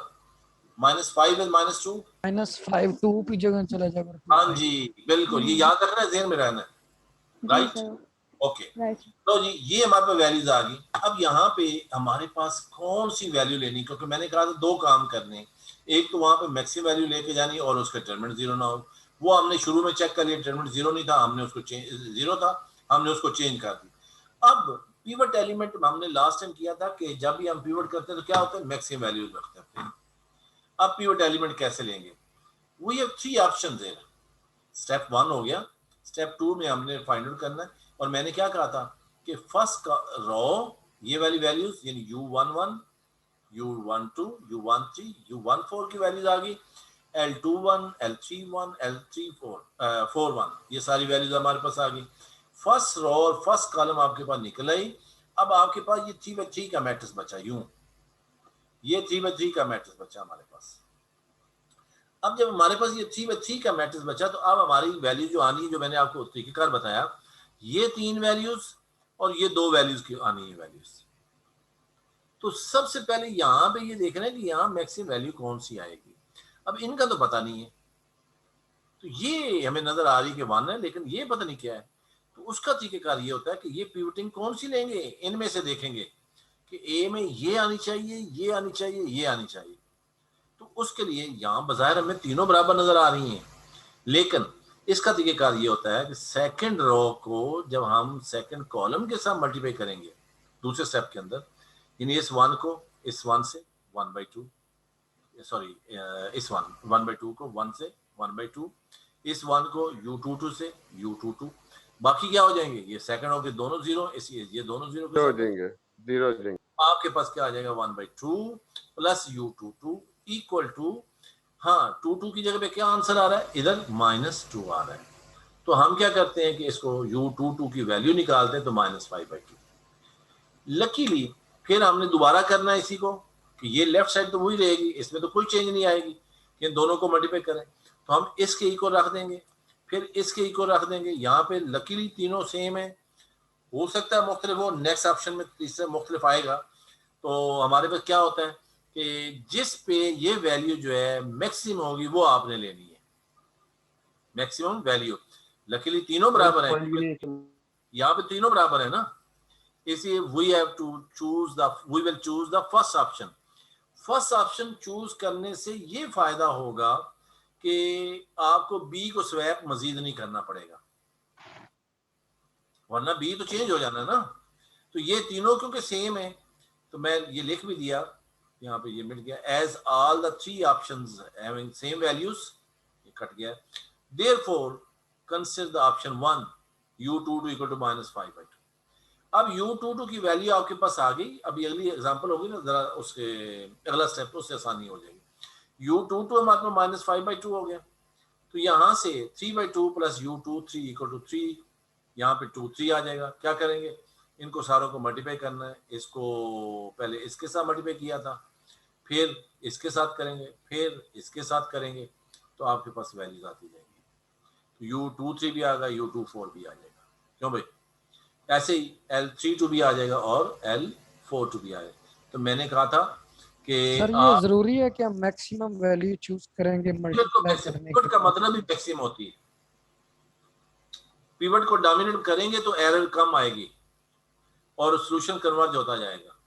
-5 है -2, -5 2 की जगह चला जाएगा। हाँ जी बिल्कुल, ये याद रखना है, ज़हन में रहना है, राइट। ओके तो जी ये हमारे पास वैल्यूज आ गई। अब यहाँ पे हमारे पास कौन सी वैल्यू लेनी, क्योंकि मैंने कहा था दो काम करने, एक तो वहाँ पे मैक्सिमम वैल्यू लेके जानी और उसका डिटरमिनेंट 0 ना हो। वो हमने शुरू में चेक कर लिया, डिटरमिनेंट 0 नहीं था, हमने उसको 0 था, हमने उसको चेंज कर दिया। अब पिवट एलिमेंट हमने लास्ट टाइम किया था कि जब भी हम पिवट करते हैं तो क्या होता है, मैक्सिमम वैल्यूज रखते हैं। अब पिवट एलिमेंट कैसे लेंगे, we have 3 options there. Step 1 हो गया, स्टेप 2 में हमने फाइंड आउट करना है। और मैंने क्या कहा था कि फर्स्ट रो ये वाली वैल्यूज यानी u11 u12 u13 u14 की वैल्यूज आ गई, L21 L31 L41 ये सारी वैल्यूज हमारे पास आ गई। फर्स्ट रो और फर्स्ट कॉलम आपके पास निकल आई। अब आपके पास ये 3/3 का मैट्रिक्स बचा, यूं ये 3/3 का मैट्रिक्स बचा हमारे पास। अब जब हमारे पास ये 3/3 का मैट्रिक्स बचा तो अब हमारी वैल्यू जो आनी है, जो मैंने आपको तरीकेकार बताया, ये 3 वैल्यूज और ये 2 वैल्यूज की आनी है वैल्यूज। तो सबसे पहले यहाँ पे ये देखना है कि यहाँ मैक्सिमम वैल्यू कौन सी आएगी। अब इनका तो पता नहीं है, तो ये हमें नजर आ रही कि 1 है, लेकिन ये पता नहीं क्या है। तो उसका तरीकेकार ये होता है कि ये पिवटिंग कौन सी लेंगे, इनमें से देखेंगे कि ए में ये आनी चाहिए, ये आनी चाहिए, ये आनी चाहिए। तो उसके लिए यहाँ बाज़ाहिर हमें तीनों बराबर नजर आ रही हैं, लेकिन इसका तरीकेकार ये होता है कि सेकंड रो को जब हम सेकंड कॉलम के साथ मल्टीप्लाई करेंगे दूसरे स्टेप के अंदर, यानी इस 1 को इस 1 से 1/2, सॉरी इस 1/2 को 1 से 1/2, इस 1 को u22 से u22, बाकी क्या हो जाएंगे, ये सेकंड रो के दोनों 0, ये दोनों 0 हो जाएंगे, 0 हो जाएंगे। आपके पास क्या आ जाएगा 1/2 प्लस u22 इक्वल टू, हाँ 2 की जगह पे क्या आंसर आ रहा है, इधर -2 आ रहा है। तो हम क्या करते हैं कि इसको u22 की वैल्यू निकालते हैं तो -5/2। लकीली फिर हमने दोबारा करना है इसी को कि ये लेफ्ट साइड तो वही रहेगी, इसमें तो कोई चेंज नहीं आएगी कि दोनों को मल्टीप्लाई करें। तो हम इसके इक्वल रख देंगे, फिर इसके इक्वल रख देंगे। यहाँ पे लकीली तीनों सेम है, हो सकता है मुख्तलिफ हो, नेक्स्ट ऑप्शन में तीसरा मुख्तलिफ आएगा। तो हमारे पास क्या होता है कि जिस पे ये वैल्यू जो है मैक्सिमम होगी वो आपने लेनी है, मैक्सिमम वैल्यू। लकीली तीनों बराबर है, यहाँ पे तीनों बराबर है ना, इसलिए we will choose the first option. First option choose करने से ये फायदा होगा कि आपको बी को स्वैप मजीद नहीं करना पड़ेगा, वरना बी तो चेंज हो जाना है ना। तो ये तीनों क्योंकि सेम है तो मैं ये लिख भी दिया, यहाँ पे ये मिट गया, as all the 3 options having same values, ये कट गया। Therefore consider the option 1 u22 equal to -5/2। अब u22 की वैल्यू आपके पास आ गई। अभी अगली एग्जांपल होगी ना, जरा उसके अगला स्टेप उससे आसानी हो जाएगी। u22 हमारे पास -5/2 हो गया, तो यहाँ से 3/2 प्लस u23 इक्वल टू 3, यहाँ पे 2 3 आ जाएगा। क्या करेंगे, इनको सारों को मल्टीप्लाई करना है। इसको पहले इसके साथ मल्टीप्लाई किया था, फिर इसके साथ करेंगे, फिर इसके साथ करेंगे, तो आपके पास वैल्यूज आती जाएंगी। तो u23 भी आ गया, u24 भी आ जाएगा, क्यों भाई, ऐसे ही L32 भी आ जाएगा और L42 भी आएगा। तो मैंने कहा था कि सर ये जरूरी है कि हम मैक्सिमम वैल्यू चूज करेंगे मल्टीप्लाई करने पिवट का मतलब ही मैक्सिमम होती है। पिवट को डोमिनेट करेंगे तो एरर कम आएगी और सॉल्यूशन कन्वर्ज होता जाएगा।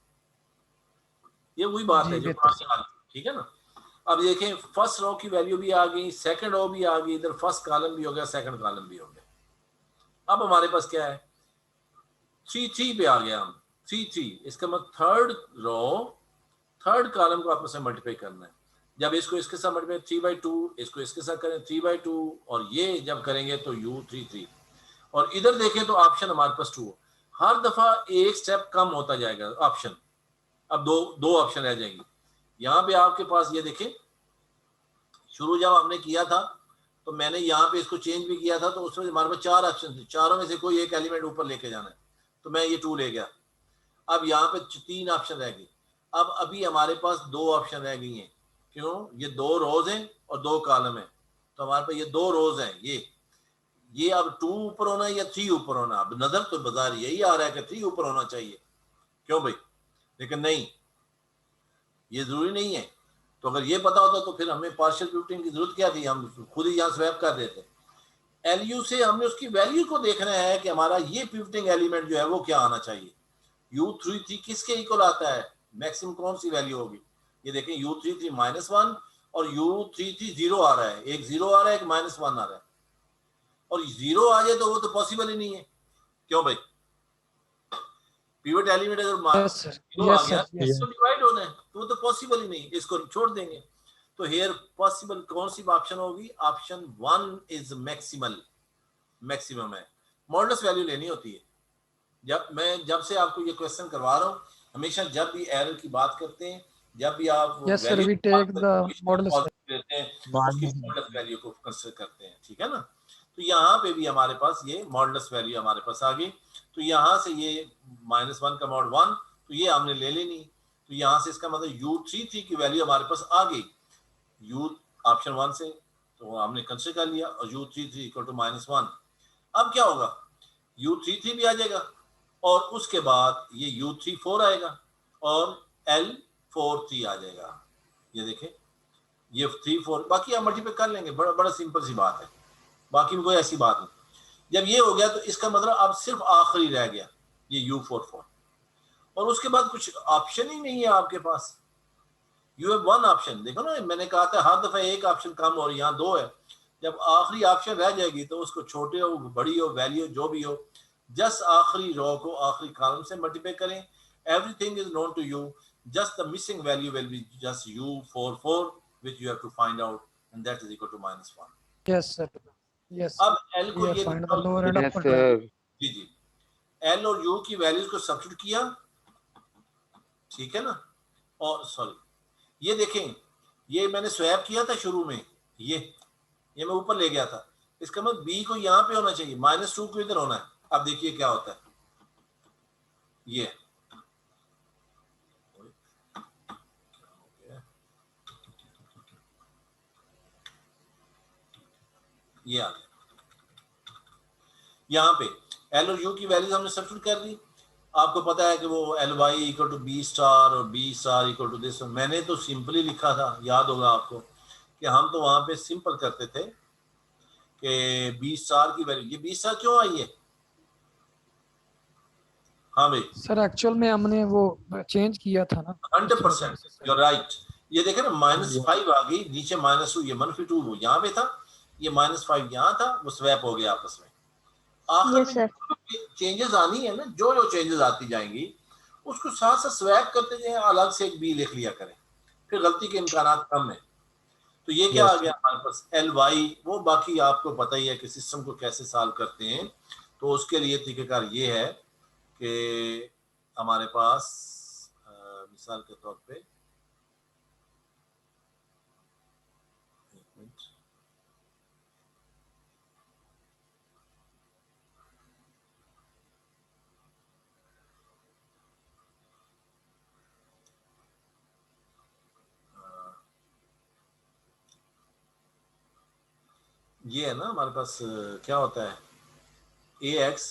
ये वही बात है जो ठीक है ना। अब देखें फर्स्ट रो की वैल्यू भी आ गई, सेकंड रो भी आ गई, इधर फर्स्ट कॉलम भी हो गया, सेकंड कॉलम भी हो गया। अब हमारे पास क्या है, 3 पे आ गया हम, 3 इसका मतलब थर्ड रो थर्ड कॉलम को आपस में मल्टीप्लाई करना है। जब इसको इसके साथ मल्टीप्लाई 3/2, इसको इसके साथ करें 3/2, और ये जब करेंगे तो u33, और इधर देखें तो ऑप्शन हमारे पास 2, हर दफा एक स्टेप कम होता जाएगा ऑप्शन। अब दो ऑप्शन रह जाएंगे। यहाँ पे आपके पास ये देखें, शुरू जब हमने किया था तो मैंने यहाँ पे इसको चेंज भी किया था, तो उसमें हमारे पास 4 ऑप्शन थे, चारों में से कोई एक एलिमेंट ऊपर लेके जाना है, तो मैं ये 2 ले गया। अब यहाँ पे 3 ऑप्शन रह गए। अब अभी हमारे पास 2 ऑप्शन रह गई हैं, क्यों, ये 2 रोज हैं और 2 कॉलम है, तो हमारे पास ये 2 रोज हैं। ये अब 2 ऊपर होना या 3 ऊपर होना, अब नजर तो बाजार यही आ रहा है कि 3 ऊपर होना चाहिए, क्यों भाई। लेकिन नहीं, ये जरूरी नहीं है। तो अगर ये पता होता तो फिर हमें पार्शियल पिवटिंग की जरूरत क्या थी, हम खुद ही यहाँ स्वैप कर देते। LU से हमने उसकी वैल्यू को देखना है कि हमारा ये पिवटिंग एलिमेंट जो है वो क्या आना चाहिए। U33 किसके इक्वल आता है, मैक्सिमम कौन सी वैल्यू होगी। ये देखें U33 -1 और U33 0 आ रहा है, एक 0 आ रहा है, एक -1 आ रहा है, और 0 आ जाए तो वो तो पॉसिबल ही नहीं है। क्यों भाई, पिवट एलिमेंट अगर 0 आ गया इसको डिवाइड होना है तो वो तो पॉसिबल ही नहीं, इसको छोड़ देंगे। तो हेयर पॉसिबल कौन सी ऑप्शन होगी, ऑप्शन 1 इज मैक्सिमम है। मॉडुलस वैल्यू लेनी होती है। जब से आपको ये क्वेश्चन करवा रहा हूँ, हमेशा जब भी एरर की बात करते हैं, जब भी आप वैल्यू लेते हैं उसकी मॉडुलस वैल्यू को कंसीडर करते हैं, ठीक है ना। तो यहाँ पे भी हमारे पास ये मॉडुलस वैल्यू हमारे पास आ गई। तो यहाँ से ये -1 का मॉड 1, तो ये हमने ले लेनी। तो यहाँ से इसका मतलब U33 की वैल्यू हमारे पास आ गई U ऑप्शन 1 से, तो हमने कंसीडर कर लिया, और U33 = -1। अब क्या होगा, U33 भी आ जाएगा और उसके बाद ये U34 आएगा और L43 आ जाएगा। ये देखें ये 3-4, बाकी आप मल्टीप्लाई कर लेंगे, बड़ा सिंपल सी बात है, बाकी में कोई ऐसी बात नहीं। जब ये हो गया तो इसका मतलब अब सिर्फ आखिरी रह गया ये U44, और उसके बाद कुछ ऑप्शन ही नहीं है आपके पास। You have 1 option. देखो ना, मैंने कहा था हर दफा एक ऑप्शन कम और यहाँ 2 है। जब आखिरी ऑप्शन रह जाएगी तो उसको छोटे हो बड़ी हो वैल्यू जो भी हो, जस्ट आखिरी रो को आखिरी कॉलम से मल्टीप्लाई करें। Everything is known to you, just the missing value will be just U44 which you have to find out, and that is equal to -1. Yes sir. Yes. अब L को ये find the lower and upper value. जी L और U की values को substitute किया, ठीक है ना। और सॉरी, ये देखें, ये मैंने स्वैप किया था शुरू में, ये मैं ऊपर ले गया था, इसका मतलब B को यहाँ पे होना चाहिए, -2 को इधर होना है। अब देखिए क्या होता है, ये आ गया। यहाँ पे L और U की वैल्यूज हमने सब्स्टिट्यूट कर दी। आपको पता है कि वो LY = B स्टार और B स्टार = दिस। मैंने तो सिंपली लिखा था, याद होगा आपको कि हम तो वहां पे सिंपल करते थे कि B स्टार की वैल्यू, ये B स्टार क्यों आई है। हाँ भाई सर एक्चुअल में हमने वो चेंज किया था ना। 100% यू आर राइट। ये देखे ना -5 आ गई, नीचे -2, ये -2 वो यहाँ पे था, ये -5 यहाँ था, वो स्वैप हो गया आपस में। आखिर में चेंजेस आनी है ना, जो चेंजेस आती जाएंगी उसको साथ साथ स्वैप करते जाए, अलग से एक B लिख लिया करें, फिर गलती के इम्कान कम है। तो ये क्या आ गया हमारे पास LY। वो बाकी आपको पता ही है कि सिस्टम को कैसे सॉल्व करते हैं। तो उसके लिए तरीकेकार ये है कि हमारे पास मिसाल के तौर पे ये है ना, हमारे पास क्या होता है, AX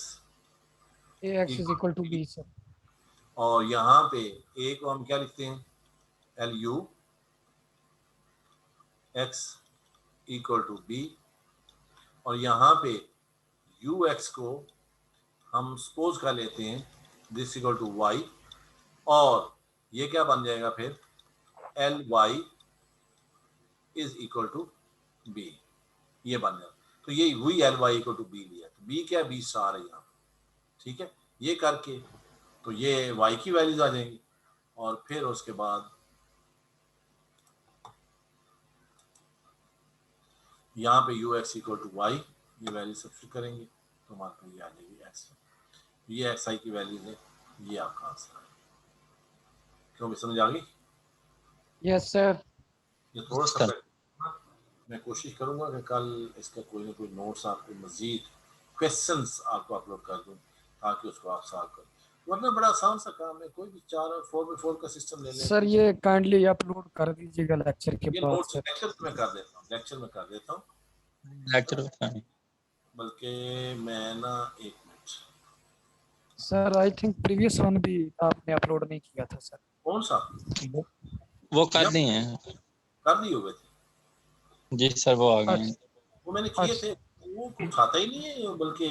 = B सर, और यहाँ पे A को हम क्या लिखते हैं, LU X = B, और यहाँ पे UX को हम सपोज कर लेते हैं दिस = Y, और ये क्या बन जाएगा फिर LY = B, ये बन जाएगा। तो ये हुई LY = B लिया, तो B क्या, B स्टार है यहाँ, ठीक है। ये करके तो ये Y की वैल्यूज आ जाएंगी, और फिर उसके बाद यहाँ पे UX = Y, ये वैल्यू सब्स्टिट्यूट करेंगे तो हमारे पास ये आ जाएगी X। ये XI की वैल्यूज है, ये आपका आंसर है। क्यों भी समझ आ गई? Yes sir. ये थोड़ा सा मैं कोशिश करूंगा कि कल इसका कोई ना कोई नोट्स आपको मजीद क्वेश्चंस आपको अपलोड कर दूं ताकि उसको आप सॉल्व करें, वरना बड़ा आसान सा काम है। कोई भी 4 और 4x4 का सिस्टम ले लें। सर ये काइंडली अपलोड कर दीजिएगा लेक्चर के बाद। नोट्स लेक्चर में कर देता हूँ, लेक्चर में कर देता हूँ, लेक्चर बताएं। बल्कि मैं ना 1 minute sir I think previous one भी आपने अपलोड नहीं किया था सर। कौन सा? वो कर दिए हैं। कर दिए हुए थे जी सर, वो आ गए हैं। वो मैंने किए थे, वो उठाता ही नहीं है, बल्कि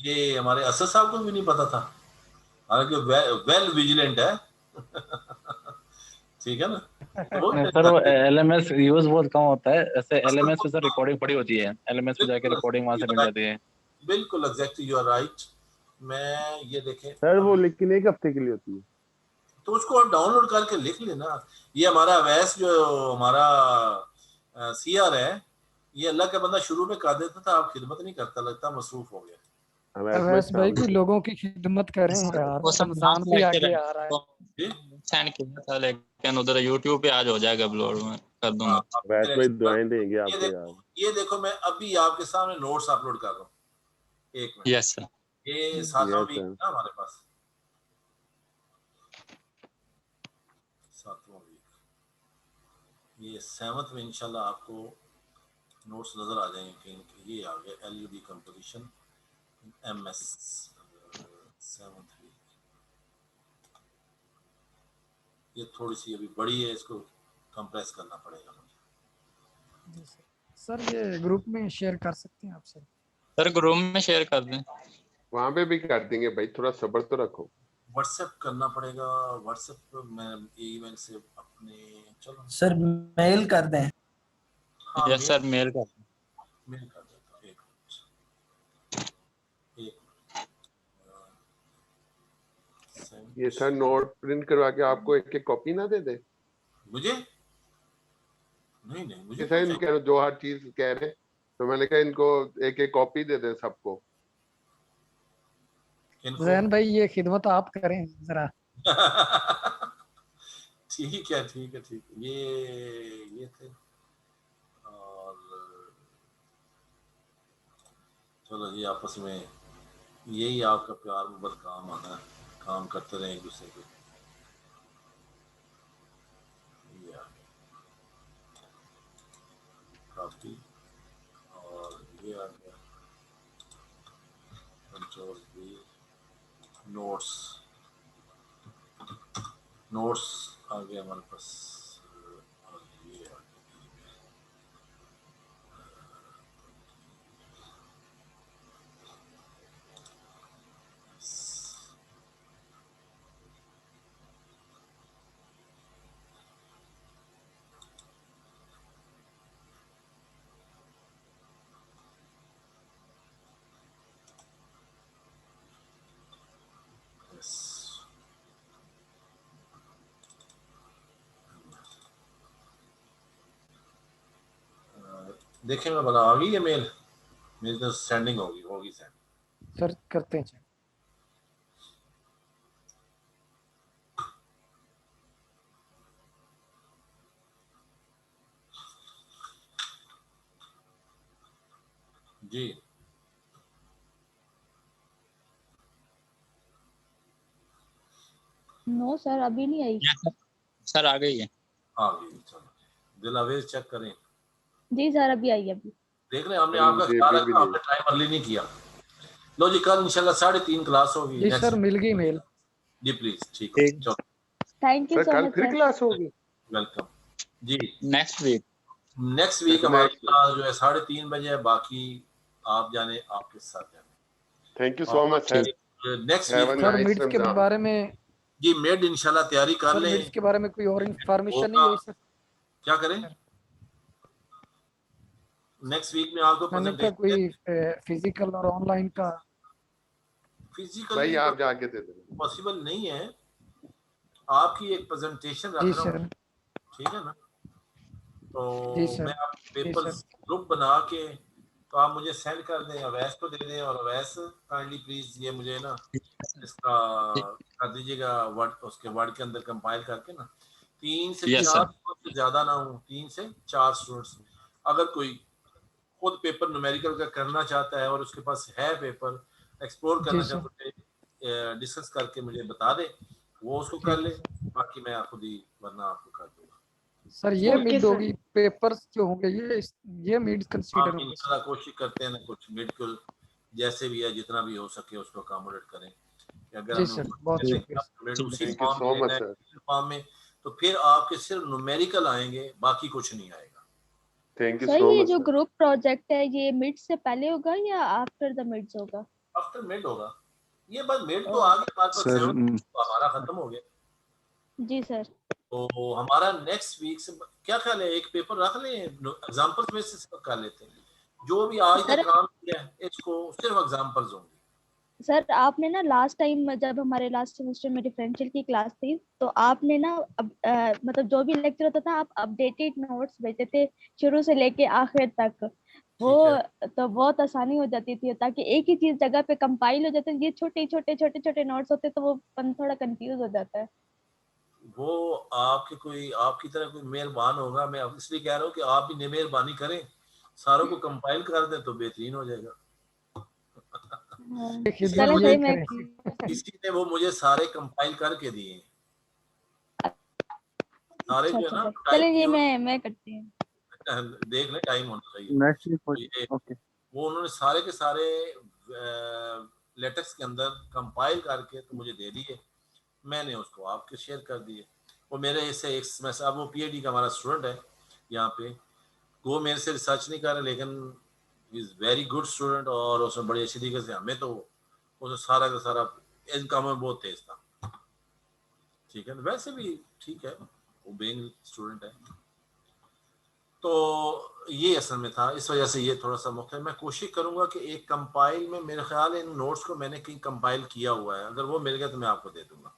ये हमारे असद साहब को भी नहीं पता था, हालांकि वेल विजिलेंट है। ठीक है ना? सर वो LMS यूज बहुत कम होता है, ऐसे LMS पे सर रिकॉर्डिंग पड़ी होती है, LMS पे जाके रिकॉर्डिंग वहां से मिल जाती है। बिल्कुल एग्जैक्टली, यू आर राइट। मैं ये देखें सर वो लेकिन एक हफ्ते के लिए होती है, तो उसको आप डाउनलोड करके लिख लेना। ये हमारा अवैस जो हमारा CR है, ये अल्लाह का बंदा शुरू में कर देता था, आप खिदमत नहीं करता, लगता मसरूफ हो गया। अवैस भाई कोई लोगों की खिदमत करें यार, वो सब रमजान भी आगे आ रहा है। सेंड किया था लेकिन उधर YouTube पे आज हो जाएगा अपलोड, में कर दूंगा। वैसे भाई दुआएं देंगे आपको यार। ये देखो मैं अभी आपके सामने नोट्स अपलोड कर रहा हूँ, एक मिनट। Yes sir. ये 7वां वीक ना हमारे पास, 7वां वीक, ये 7th में इंशाल्लाह आपको नोट्स नजर आ जाएंगे कि ये आ गया LUD composition MS 7th week. ये थोड़ी सी अभी बड़ी है, इसको कंप्रेस करना पड़ेगा मुझे। सर ये ग्रुप में शेयर कर सकते हैं आप सर? सर ग्रुप में शेयर कर दें, वहां पे भी कर देंगे भाई, थोड़ा सब्र तो रखो। व्हाट्सएप करना पड़ेगा, व्हाट्सएप पे मैं ईमेल से अपने, चलो सर मेल कर दें। हाँ, यस सर मेल कर दें। मेल कर देता हूँ, एक मिनट। ये सर नोट प्रिंट करवा के आपको एक एक कॉपी ना दे दे मुझे? नहीं नहीं, मुझे सर इनके जो हर चीज कह रहे, तो मैंने कहा इनको एक एक कॉपी दे दे सबको। जैन भाई ये खिदमत आप करें जरा। ठीक है ठीक है ठीक है। ये थे, और चलो जी आपस में यही आपका प्यार मोहब्बत काम आना, काम करते रहे एक दूसरे को। कॉपी और ये आ गया कंट्रोल V, नोट्स आ गया हमारे पास, और ये आ गया देखें मैं बता, आ गई है मेल, मेरी तो सेंडिंग होगी सेंड। सर करते हैं जी। नो सर अभी नहीं आई। सर आ गई है। आ गई, चलो दिलावेज चेक करें। जी सर अभी आई है। अभी देख रहे हैं, हमने आपका ख्याल रखा, आपने टाइम अर्ली नहीं किया। लो जी, कल इंशाल्लाह 3:30 क्लास होगी। जी सर मिल गई मेल। जी प्लीज, ठीक है, चलो थैंक यू सो मच। फिर क्लास होगी? वेलकम जी। नेक्स्ट वीक हमारी क्लास जो है 3:30 बजे है, बाकी आप जाने, आपके साथ जाने। Thank you so much sir. Next week sir mids के बारे में जी, मिड इंशाल्लाह तैयारी कर लें। मिड्स के बारे में कोई और इंफॉर्मेशन नहीं है सर? क्या करें नेक्स्ट वीक में? आपको प्रेजेंटेशन कोई फिजिकल और ऑनलाइन का? फिजिकल भाई आप जाके दे देना, पॉसिबल नहीं है। आपकी एक प्रेजेंटेशन रख रहा हूं, ठीक है ना? तो मैं आप पेपर ग्रुप बना के तो आप मुझे सेंड कर दें, अवैस को दे दें, और अवैस काइंडली प्लीज ये मुझे ना इसका कर दीजिएगा वर्ड, उसके वर्ड के अंदर कंपाइल करके ना 3 से 4 से ज्यादा ना हो, 3 से 4 स्टूडेंट्स। अगर कोई खुद पेपर न्यूमेरिकल का करना चाहता है और उसके पास है पेपर, एक्सप्लोर करना चाहता है, डिस्कस करके मुझे बता दे, वो उसको कर ले, बाकी मैं खुद ही वरना आपको कर दूंगा। सर ये मिड होगी, पेपर्स जो होंगे ये मिड कंसीडर होंगे। इंशाल्लाह कोशिश करते हैं ना, कुछ मिड को जैसे भी है जितना भी हो सके उसको अकोमोडेट करें, कि अगर जी हमें सर, ऊपर बहुत से शुक्रिया। अपग्रेड उसी थैंक यू फॉर्म सो में मच लेना है, सर। फॉर्म में, तो फिर आपके सिर्फ न्यूमेरिकल आएंगे, बाकी कुछ नहीं आएगा। थैंक यू सर सो ये मच जो सर। ग्रुप प्रोजेक्ट है ये मिड से पहले होगा या आफ्टर द मिड्स होगा? आफ्टर मिड होगा ये, बस मिड तो ओह, आगे हमारे पास सर 7 तो हमारा खत्म हो गया। जी सर। तो हमारा नेक्स्ट वीक से क्या ख्याल है, एक पेपर रख लें, एग्जांपल्स में से कर लेते हैं, जो भी आज सर तक काम किया है इसको सिर्फ एग्जांपल्स होंगे। सर आपने ना लास्ट टाइम जब हमारे लास्ट सेमेस्टर में डिफरेंशियल की क्लास थी तो आपने ना मतलब जो भी लेक्चर होता था आप अपडेटेड नोट्स भेजते थे शुरू से लेके आखिर तक, वो तो बहुत आसानी हो जाती थी, ताकि एक ही चीज जगह पे कंपाइल हो जाते। ये छोटे छोटे नोट्स होते तो वो थोड़ा कंफ्यूज हो जाता है। वो आपके कोई आपकी तरह कोई मेहरबान होगा, मैं इसलिए कह रहा हूँ कि आप भी मेहरबानी करें, सारों को कंपाइल कर दें तो बेहतरीन हो जाएगा। चलो सही मैं किसी ने वो मुझे सारे कंपाइल करके दिए सारे जो है ना, चलिए ये मैं करती हूँ। देख ले टाइम होना चाहिए। नेक्स्ट वीक तो ये ओके वो उन्होंने सारे के सारे लेटेक्स के अंदर कंपाइल करके तो मुझे दे दिए, मैंने उसको आपके शेयर कर दिए। वो मेरे इससे एक सेमेस्टर, अब वो पीएचडी का हमारा स्टूडेंट है यहाँ पे, वो मेरे से रिसर्च नहीं कर रहा लेकिन इज वेरी गुड स्टूडेंट, और उसने बड़ी अच्छी तरीके से हमें तो उसने सारा का सारा इनकम में बहुत तेज था। ठीक है, वैसे भी ठीक है, वो बेइंग स्टूडेंट है। तो ये असल में था, इस वजह से ये थोड़ा सा मुख्य। मैं कोशिश करूंगा कि एक कंपाइल में, मेरे ख्याल है इन नोट्स को मैंने कहीं कंपाइल किया हुआ है, अगर वो मिल गया तो मैं आपको दे दूंगा।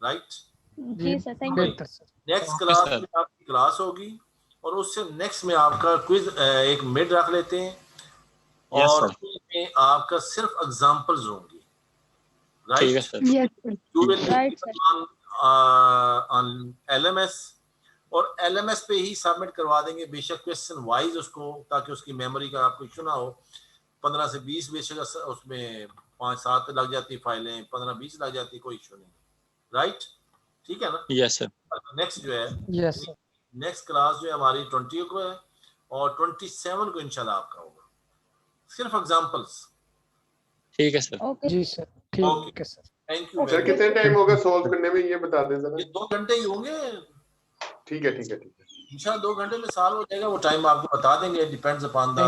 राइट जी sir, thank you. Next class में आपकी क्लास होगी और उससे नेक्स्ट में आपका क्विज एक मिड रख लेते हैं और उसमें आपका सिर्फ एग्जांपल्स होंगी। Right, you will on LMS और एलएमएस पे ही सबमिट करवा देंगे, बेशक क्वेश्चन वाइज उसको, ताकि उसकी मेमोरी का आपको इशू ना हो। 15 से 20 बेशक उसमें 5-7 लग जाती फाइलें, 15-20 लग जाती, कोई इशू नहीं। राइट, ठीक है ना? Yes sir. नेक्स्ट जो है, यस सर, नेक्स्ट क्लास जो है हमारी 20 को है और 27 को इंशाल्लाह आपका होगा, सिर्फ एग्जांपल्स। ठीक है सर। जी सर, ठीक है सर। Thank you. सर कितने टाइम होगा सॉल्व करने में, ये बता दें जरा। ये 2 घंटे ही होंगे। ठीक है ठीक है ठीक है, इंशाल्लाह 2 घंटे में सॉल्व हो जाएगा। वो टाइम आपको बता देंगे, depends upon the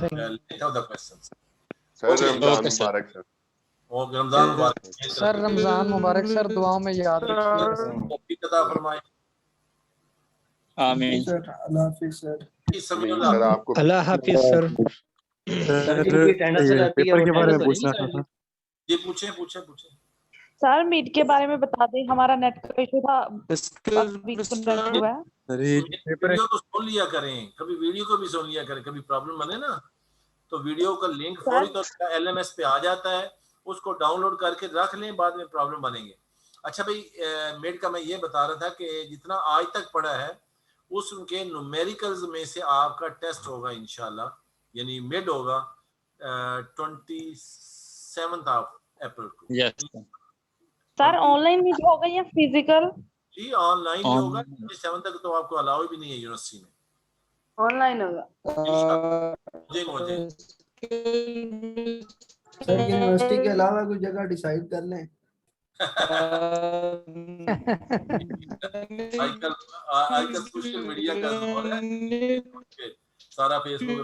length of the questions. Sir Ramzan Mubarak sir. और रमजान मुबारक सर, रमजान मुबारक सर, दुआओं में याद रखिएगा सर। अता फरमाए। आमीन सर, अल्लाह हाफिज सर। सर आपको अल्लाह हाफिज सर। पेपर के बारे में पूछना था। ये पूछे सर मीट के बारे में बता दें, हमारा नेट का इशू था, अभी कनेक्ट हुआ है। वीडियो तो सुन लिया करें, कभी वीडियो को भी सुन लिया करें, कभी प्रॉब्लम बने ना तो वीडियो का लिंक फौरी तौर पर एलएमएस पे आ जाता है, उसको डाउनलोड करके रख लें, बाद में प्रॉब्लम बनेंगे। अच्छा भाई, मेड का मैं ये बता रहा था कि जितना आज तक पढ़ा है उसके न्यूमेरिकल्स में से आपका टेस्ट होगा इंशाल्लाह, यानी मिड होगा 27 अप्रैल को। यस सर ऑनलाइन भी होगा या फिजिकल? जी ऑनलाइन ही होगा, 27 तक तो आपको अलाउ भी नहीं है यूनिवर्सिटी में। ऑनलाइन होगा। सर यूनिवर्सिटी के अलावा कोई जगह डिसाइड कर लें। आजकल सोशल मीडिया का दौर है, सारा फेसबुक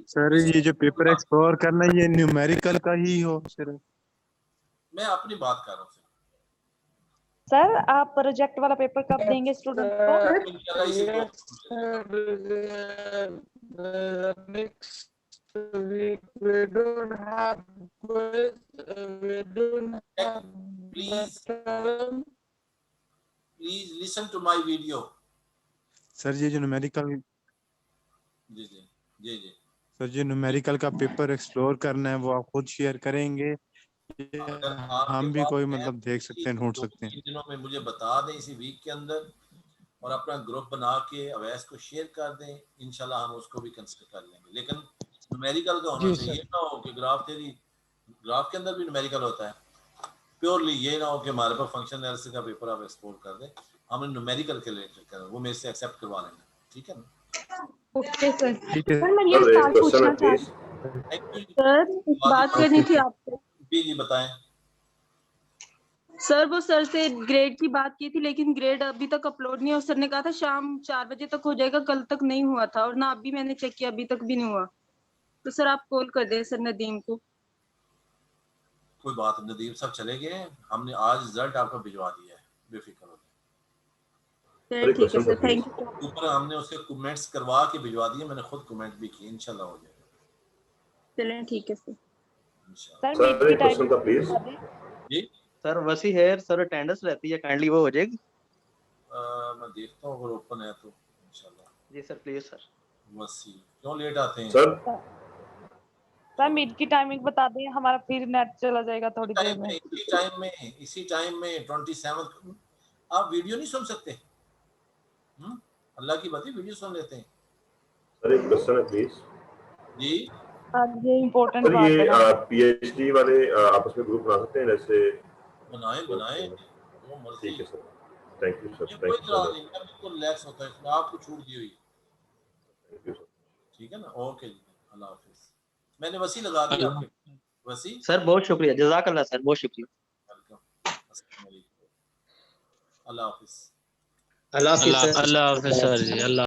सर ये जो पेपर एक्सप्लोर करना है ये न्यूमेरिकल का ही हो सिर्फ? मैं अपनी बात कर रहा हूँ सर। आप प्रोजेक्ट वाला पेपर कब देंगे स्टूडेंट को? Please listen to my video. Sir ये जो न्यूमेरिकल जी सर जो न्यूमेरिकल का पेपर एक्सप्लोर करना है वो आप खुद शेयर करेंगे, हम भी कोई मतलब देख सकते हैं, ढूंढ सकते हैं? दिनों में मुझे बता दें इसी वीक के अंदर, और अपना ग्रुप बना के अवैस को शेयर कर दें, इंशाल्लाह हम उसको भी कंसिडर कर लेंगे। लेकिन न्यूमेरिकल का होना चाहिए, ना हो कि ग्राफ के अंदर भी न्यूमेरिकल होता है। प्योरली ये ना हो कि हमारे पास फंक्शन एनालिसिस का पेपर आप एक्सप्लोर कर दें, हमने न्यूमेरिकल के रिलेटेड करें, वो मेरे से एक्सेप्ट करवा लेना, ठीक है ना? Okay sir. ठीक है सर मैं ये सवाल पूछना चाहती सर एक बात करनी थी आपसे। जी जी बताएं। सर वो सर से ग्रेड की बात की थी, लेकिन ग्रेड अभी तक अपलोड नहीं है। सर ने कहा था शाम 4 बजे तक हो जाएगा, कल तक नहीं हुआ था, और ना अभी मैंने चेक किया अभी तक भी नहीं हुआ। तो सर आप कॉल कर दें सर नदीम को। कोई बात नहीं, नदीम साहब चले गए, हमने आज रिजल्ट आपको भिजवा दिया है, बेफिक्र हो जाए। ठीक है सर, थैंक यू। ऊपर हमने उसके कमेंट्स करवा के भिजवा दिए, मैंने खुद कमेंट भी किए, इंशाल्लाह हो जाएगा। चलें ठीक है सर। सर एक क्वेश्चन था प्लीज। जी सर वसी हेयर सर अटेंडेंस रहती है, काइंडली वो हो जाएगी। मैं देखता हूँ अगर ओपन है तो इंशाल्लाह। जी सर प्लीज सर। वसी क्यों लेट आते हैं सर मीट की टाइमिंग बता दें, हमारा फिर नेट चला जाएगा थोड़ी देर में। इसी टाइम में 27 आप वीडियो नहीं सुन सकते? अल्लाह की बात है, वीडियो सुन लेते हैं। सर एक क्वेश्चन है प्लीज। जी ये इम्पोर्टेंट सर बात ये है। पीएचडी वाले आपस में ग्रुप बना सकते हैं जैसे? बनाएं जो मर्जी। ठीक है सर, थैंक यू सर। कोई इतराज नहीं, मैं बिल्कुल रिलैक्स होता है, इसमें आपको छूट दी हुई। Thank you sir. ठीक है ना, ओके जी, अल्लाह हाफिज। मैंने वसी लगा दिया आपके। वसी सर बहुत शुक्रिया, जज़ाकल्लाह सर, बहुत शुक्रिया। अल्लाह हाफिज। अल्लाह हाफिज सर जी। अल्लाह